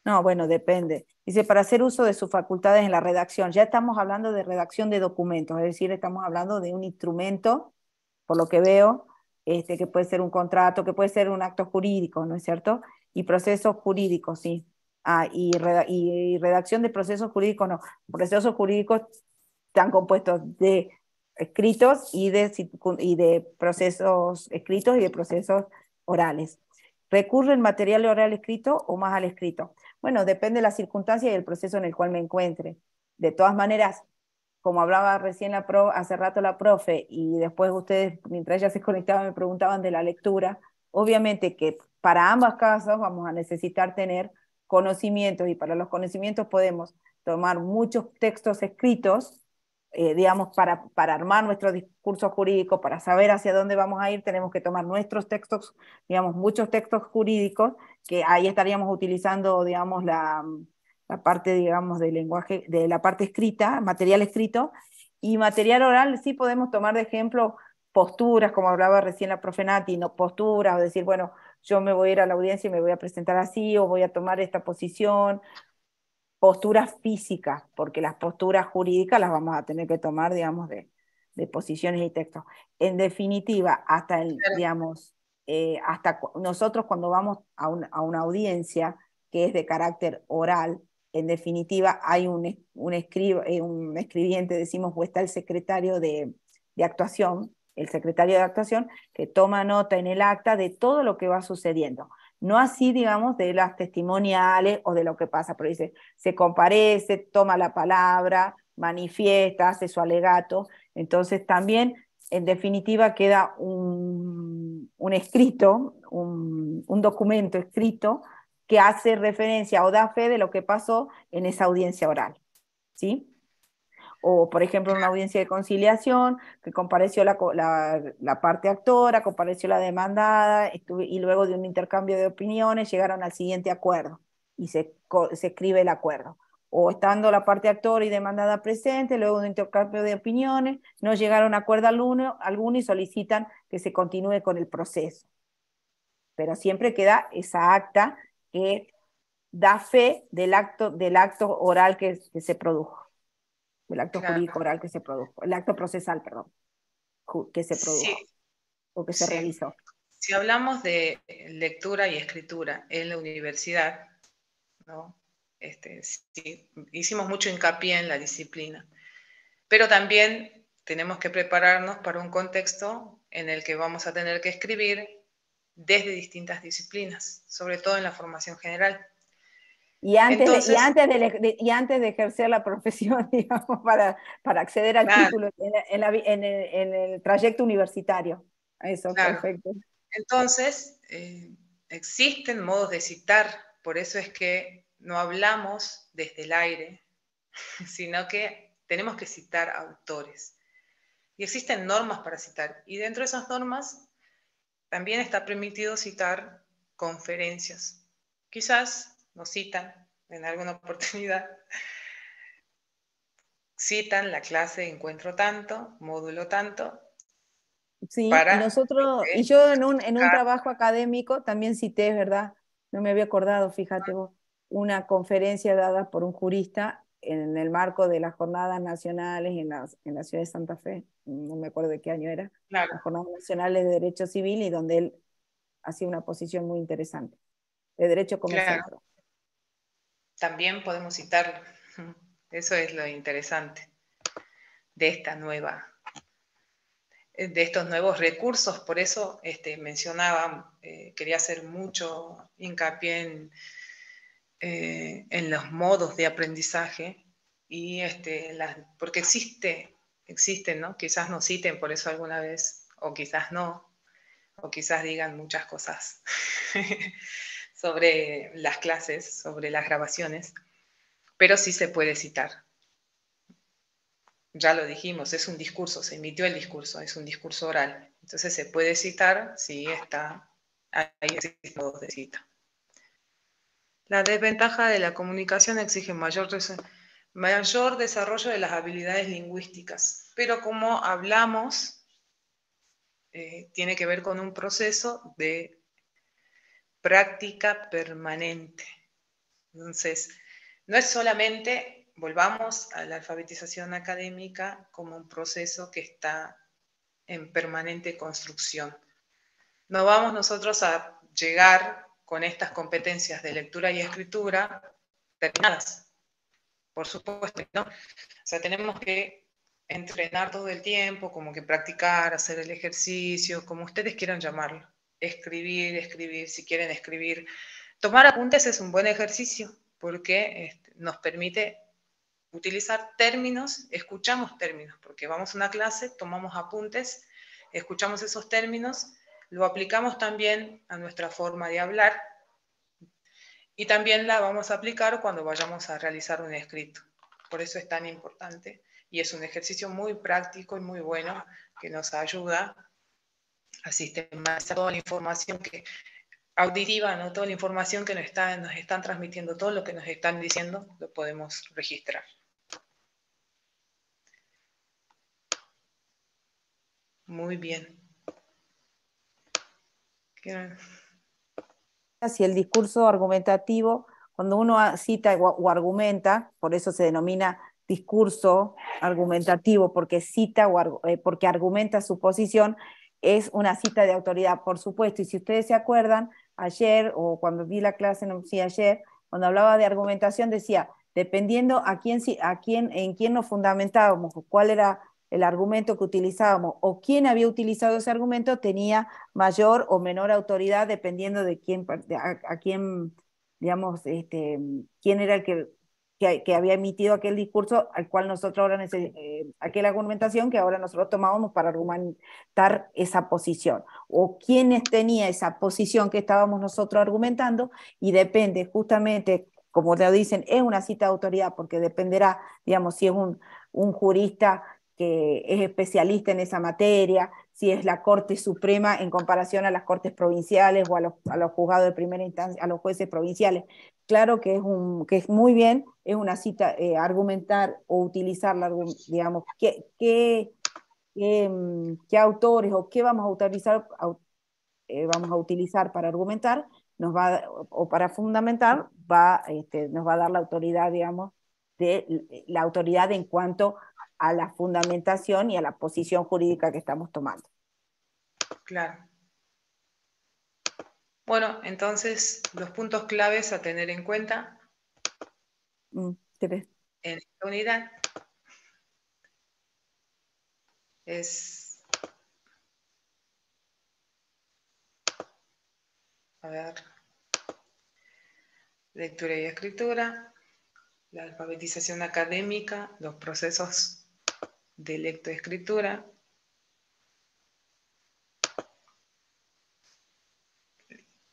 No, bueno, depende. Dice, para hacer uso de sus facultades en la redacción, ya estamos hablando de redacción de documentos, es decir, estamos hablando de un instrumento, por lo que veo, que puede ser un contrato, que puede ser un acto jurídico, ¿no es cierto? Y procesos jurídicos, sí. Y redacción de procesos jurídicos, no. Procesos jurídicos están compuestos de escritos y de procesos escritos y de procesos orales. ¿Recurre el material oral escrito o más al escrito? Bueno, depende de la circunstancia y el proceso en el cual me encuentre. De todas maneras, como hablaba recién hace rato la profe, y después ustedes, mientras ella se conectaba, me preguntaban de la lectura, obviamente que para ambas casas vamos a necesitar tener conocimientos, y para los conocimientos podemos tomar muchos textos escritos, digamos, para armar nuestro discurso jurídico, para saber hacia dónde vamos a ir, tenemos que tomar nuestros textos, digamos, muchos textos jurídicos, que ahí estaríamos utilizando, digamos, la parte, digamos, del lenguaje, de la parte escrita, material escrito, y material oral sí podemos tomar de ejemplo posturas, como hablaba recién la profe Nati, no posturas, o decir, bueno, yo me voy a ir a la audiencia y me voy a presentar así, o voy a tomar esta posición, posturas físicas, porque las posturas jurídicas las vamos a tener que tomar, digamos, de posiciones y textos. En definitiva, hasta el, Claro. digamos, nosotros cuando vamos a una audiencia que es de carácter oral, en definitiva hay un escribiente, decimos, o está el secretario de actuación, el secretario de actuación, que toma nota en el acta de todo lo que va sucediendo. No así, digamos, de las testimoniales o de lo que pasa, pero dice, se comparece, toma la palabra, manifiesta, hace su alegato. Entonces también, en definitiva, queda un escrito, un documento escrito que hace referencia o da fe de lo que pasó en esa audiencia oral. ¿Sí? O, por ejemplo, en una audiencia de conciliación, que compareció la parte actora, compareció la demandada, y luego de un intercambio de opiniones llegaron al siguiente acuerdo y se escribe el acuerdo. O estando la parte actora y demandada presente, luego de un intercambio de opiniones, no llegaron a acuerdo alguno y solicitan que se continúe con el proceso. Pero siempre queda esa acta que da fe del acto oral que se produjo, del acto jurídico Claro. oral que se produjo, el acto procesal, perdón, que se Sí, produjo o que se sí. realizó. Si hablamos de lectura y escritura en la universidad, ¿no? Sí, hicimos mucho hincapié en la disciplina. Pero también tenemos que prepararnos para un contexto en el que vamos a tener que escribir desde distintas disciplinas, sobre todo en la formación general. Y antes, Entonces, y antes de ejercer la profesión, digamos, para acceder al claro, título en el trayecto universitario. Eso, claro. perfecto. Entonces, existen modos de citar, por eso es que no hablamos desde el aire, sino que tenemos que citar autores. Y existen normas para citar, y dentro de esas normas también está permitido citar conferencias. Quizás nos citan en alguna oportunidad, citan la clase encuentro tanto, módulo tanto, Sí, y para nosotros, y yo en un trabajo académico también cité, ¿verdad? No me había acordado, fíjate vos, una conferencia dada por un jurista en el marco de las jornadas nacionales en la ciudad de Santa Fe, no me acuerdo de qué año era, claro, las jornadas nacionales de derecho civil, y donde él hacía una posición muy interesante, de derecho comercial, claro, perdón. también podemos citarlo. Eso es lo interesante de esta nueva, de estos nuevos recursos. Por eso mencionaba, quería hacer mucho hincapié en los modos de aprendizaje y porque existen, ¿no? Quizás nos citen por eso alguna vez, o quizás no, o quizás digan muchas cosas sobre las clases, sobre las grabaciones, pero sí se puede citar. Ya lo dijimos, es un discurso, se emitió el discurso, es un discurso oral. Entonces se puede citar si está, ahí existen modos de cita. La desventaja de la comunicación exige mayor desarrollo de las habilidades lingüísticas, pero como hablamos, tiene que ver con un proceso de práctica permanente. Entonces, no es solamente, volvamos a la alfabetización académica como un proceso que está en permanente construcción. No vamos nosotros a llegar con estas competencias de lectura y escritura terminadas, por supuesto, ¿no? O sea, tenemos que entrenar todo el tiempo, como que practicar, hacer el ejercicio, como ustedes quieran llamarlo. Escribir, si quieren escribir. Tomar apuntes es un buen ejercicio porque nos permite utilizar términos, escuchamos términos, porque vamos a una clase, tomamos apuntes, escuchamos esos términos, lo aplicamos también a nuestra forma de hablar y también la vamos a aplicar cuando vayamos a realizar un escrito. Por eso es tan importante y es un ejercicio muy práctico y muy bueno que nos ayuda a sistematizar toda la información auditiva, ¿no? Toda la información que nos están transmitiendo, todo lo que nos están diciendo, lo podemos registrar. Muy bien. Si el discurso argumentativo, cuando uno cita o argumenta, por eso se denomina discurso argumentativo, porque cita porque argumenta su posición, es una cita de autoridad, por supuesto. Y si ustedes se acuerdan, ayer, o cuando vi la clase, no sé, ayer, cuando hablaba de argumentación, decía, dependiendo en quién nos fundamentábamos, o cuál era el argumento que utilizábamos, o quién había utilizado ese argumento, tenía mayor o menor autoridad dependiendo de quién, a quién, digamos, quién era el que había emitido aquel discurso al cual nosotros ahora aquella argumentación que ahora nosotros tomábamos para argumentar esa posición, o quiénes tenía esa posición que estábamos nosotros argumentando, y depende justamente, como le dicen, es una cita de autoridad, porque dependerá, digamos, si es un jurista que es especialista en esa materia, si es la Corte Suprema en comparación a las Cortes Provinciales o a los juzgados de primera instancia, a los jueces provinciales. Claro que es muy bien, es una cita, argumentar o utilizarla, digamos, qué autores o qué vamos a utilizar para argumentar, o para fundamentar, nos va a dar la autoridad, digamos, la autoridad en cuanto a la fundamentación y a la posición jurídica que estamos tomando. Claro. Bueno, entonces los puntos claves a tener en cuenta en esta unidad es, a ver, lectura y escritura, la alfabetización académica, los procesos de lectoescritura,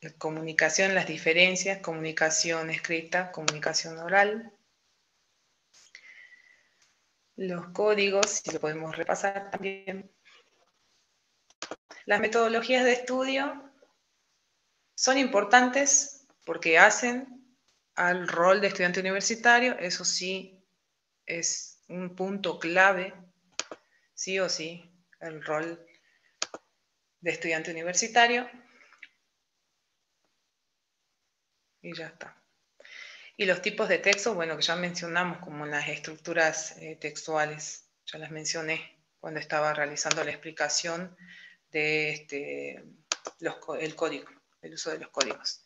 la comunicación, las diferencias, comunicación escrita, comunicación oral, los códigos, si lo podemos repasar también. Las metodologías de estudio son importantes porque hacen al rol de estudiante universitario, eso sí es un punto clave, sí o sí, el rol de estudiante universitario. Y ya está. Y los tipos de texto, bueno, que ya mencionamos, como las estructuras textuales, ya las mencioné cuando estaba realizando la explicación de el código, el uso de los códigos.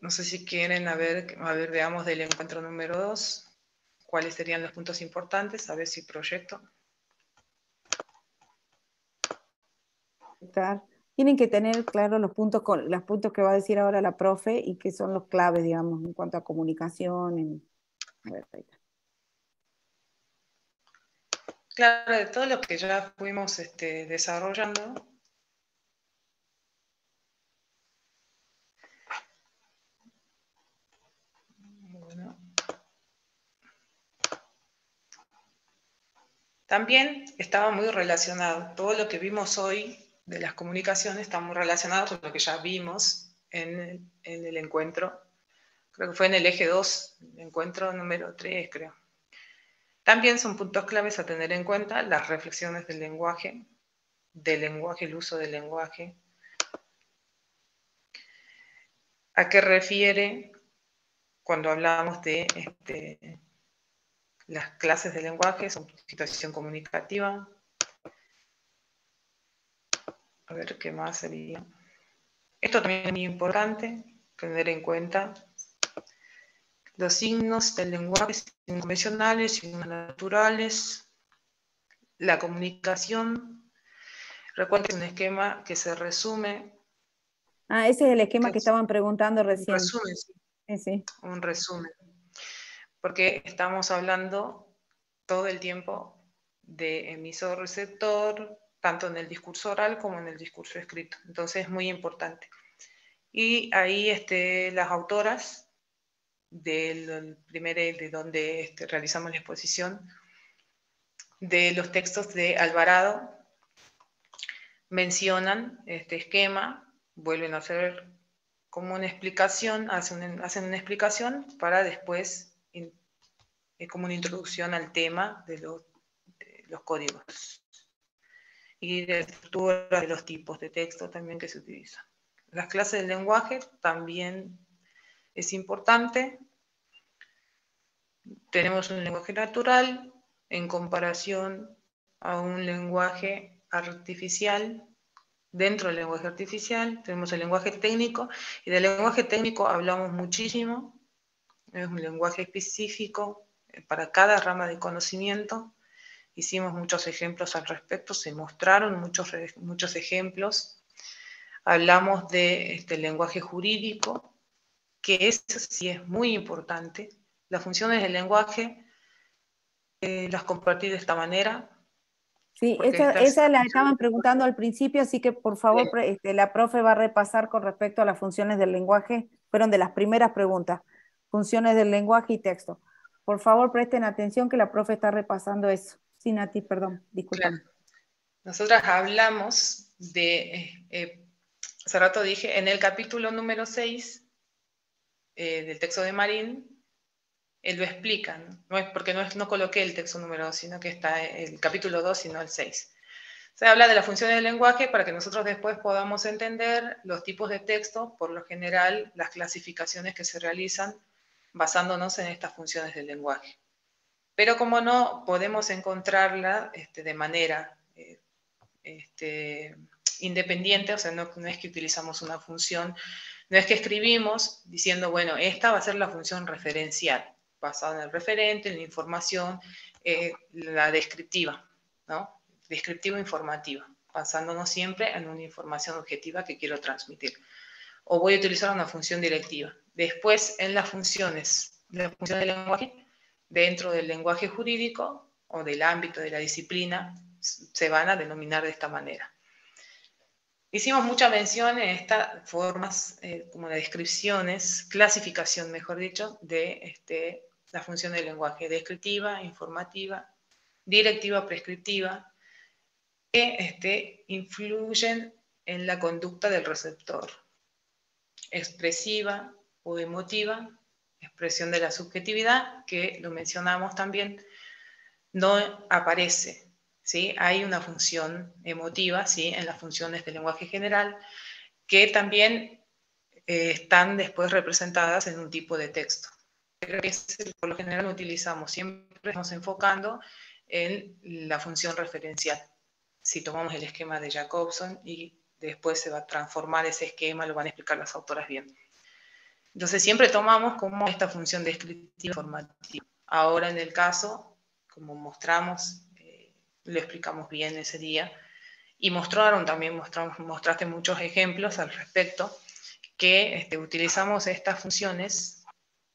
No sé si quieren, a ver, veamos del encuentro número 2, cuáles serían los puntos importantes, a ver si proyecto. Tienen que tener claro los puntos que va a decir ahora la profe y que son los claves, digamos, en cuanto a comunicación. A ver, ahí está. Claro, de todo lo que ya fuimos desarrollando. Bueno. También estaba muy relacionado, todo lo que vimos hoy de las comunicaciones está muy relacionado con lo que ya vimos en el encuentro, creo que fue en el eje 2, el encuentro número 3, creo. También son puntos claves a tener en cuenta las reflexiones del lenguaje, el uso del lenguaje. ¿A qué refiere cuando hablamos de las clases de lenguaje? Son situación comunicativa. A ver qué más sería. Esto también es muy importante tener en cuenta. Los signos del lenguaje, signos convencionales, signos naturales, la comunicación. Recuerden que es un esquema que se resume. Ese es el esquema que estaban preguntando recién. Un resumen, sí. Sí. Un resumen. Porque estamos hablando todo el tiempo de emisor-receptor, tanto en el discurso oral como en el discurso escrito. Entonces es muy importante. Y ahí las autoras del de donde realizamos la exposición, de los textos de Alvarado, mencionan este esquema, vuelven a hacer como una explicación, hacen una explicación para después, como una introducción al tema de los códigos y de la estructura de los tipos de texto también que se utilizan. Las clases del lenguaje también es importante. Tenemos un lenguaje natural en comparación a un lenguaje artificial. Dentro del lenguaje artificial tenemos el lenguaje técnico, y del lenguaje técnico hablamos muchísimo. Es un lenguaje específico para cada rama de conocimiento. Hicimos muchos ejemplos al respecto, se mostraron muchos ejemplos. Hablamos de lenguaje jurídico, que eso sí es muy importante. Las funciones del lenguaje las compartí de esta manera. Sí, esa la estaban preguntando al principio, así que por favor, la profe va a repasar con respecto a las funciones del lenguaje. Fueron de las primeras preguntas, funciones del lenguaje y texto. Por favor, presten atención que la profe está repasando eso. Sí, Nati, perdón, discúlpame. Claro. Nosotras hablamos hace rato dije, en el capítulo número 6 del texto de Marín, lo explican, porque no coloqué el texto número 2, sino que está el capítulo 2, sino el 6. Se habla de las funciones del lenguaje para que nosotros después podamos entender los tipos de texto, por lo general, las clasificaciones que se realizan basándonos en estas funciones del lenguaje. Pero como no podemos encontrarla de manera independiente, o sea, no es que utilizamos una función, no es que escribimos diciendo, bueno, esta va a ser la función referencial, basada en el referente, en la información, la descriptiva. ¿no? Descriptivo-informativa, basándonos siempre en una información objetiva que quiero transmitir. O voy a utilizar una función directiva. Después, en las funciones, la función del lenguaje, dentro del lenguaje jurídico o del ámbito de la disciplina, se van a denominar de esta manera. Hicimos mucha mención en estas formas, como de descripciones, clasificación, mejor dicho, de la función del lenguaje: descriptiva, informativa, directiva, prescriptiva, que influyen en la conducta del receptor. Expresiva o emotiva, expresión de la subjetividad, que lo mencionamos también, no aparece, ¿sí? Hay una función emotiva, ¿sí?, en las funciones del lenguaje general, que también están después representadas en un tipo de texto. Pero por lo general utilizamos, siempre estamos enfocando en la función referencial. Si tomamos el esquema de Jacobson y después se va a transformar ese esquema, lo van a explicar las autoras bien. Entonces siempre tomamos como esta función descriptiva informativa. Ahora en el caso, como mostramos, lo explicamos bien ese día, y mostraste muchos ejemplos al respecto, que utilizamos estas funciones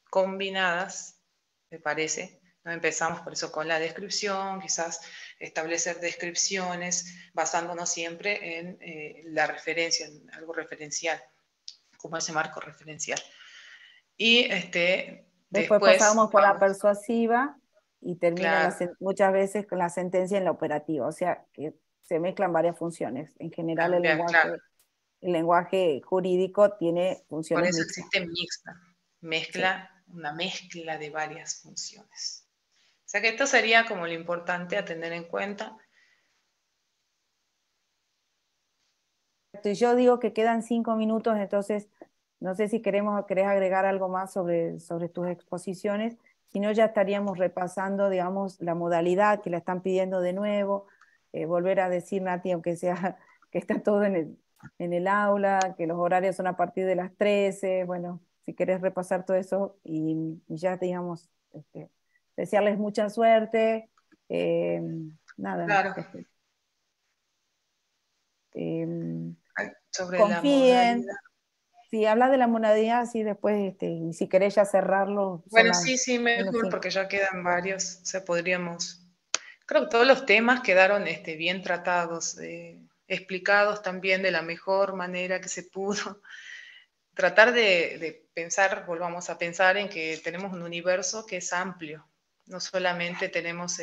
combinadas, me parece, ¿no? Empezamos por eso con la descripción, quizás establecer descripciones basándonos siempre en la referencia, en algo referencial, como ese marco referencial. Y Después pasábamos por la persuasiva y termina claro, muchas veces con la sentencia en la operativa, o sea que se mezclan varias funciones. En general claro. el lenguaje jurídico tiene Por funciones eso mixtas. existe mixta, una mezcla de varias funciones. O sea que esto sería como lo importante a tener en cuenta. Yo digo que quedan 5 minutos, entonces no sé si querés agregar algo más sobre tus exposiciones, si no ya estaríamos repasando, digamos, la modalidad que la están pidiendo de nuevo, volver a decir, Nati, aunque sea que está todo en el aula, que los horarios son a partir de las 13, bueno, si querés repasar todo eso y ya, digamos, desearles mucha suerte, nada, Claro, sobre la confíen. modalidad. Si hablas de la modalidad, sí, después, y si querés ya cerrarlo, son Bueno, las sí, menos mejor, 5. porque ya quedan varios. O sea, creo que todos los temas quedaron bien tratados, explicados también de la mejor manera que se pudo. Tratar de pensar, volvamos a pensar en que tenemos un universo que es amplio. No solamente tenemos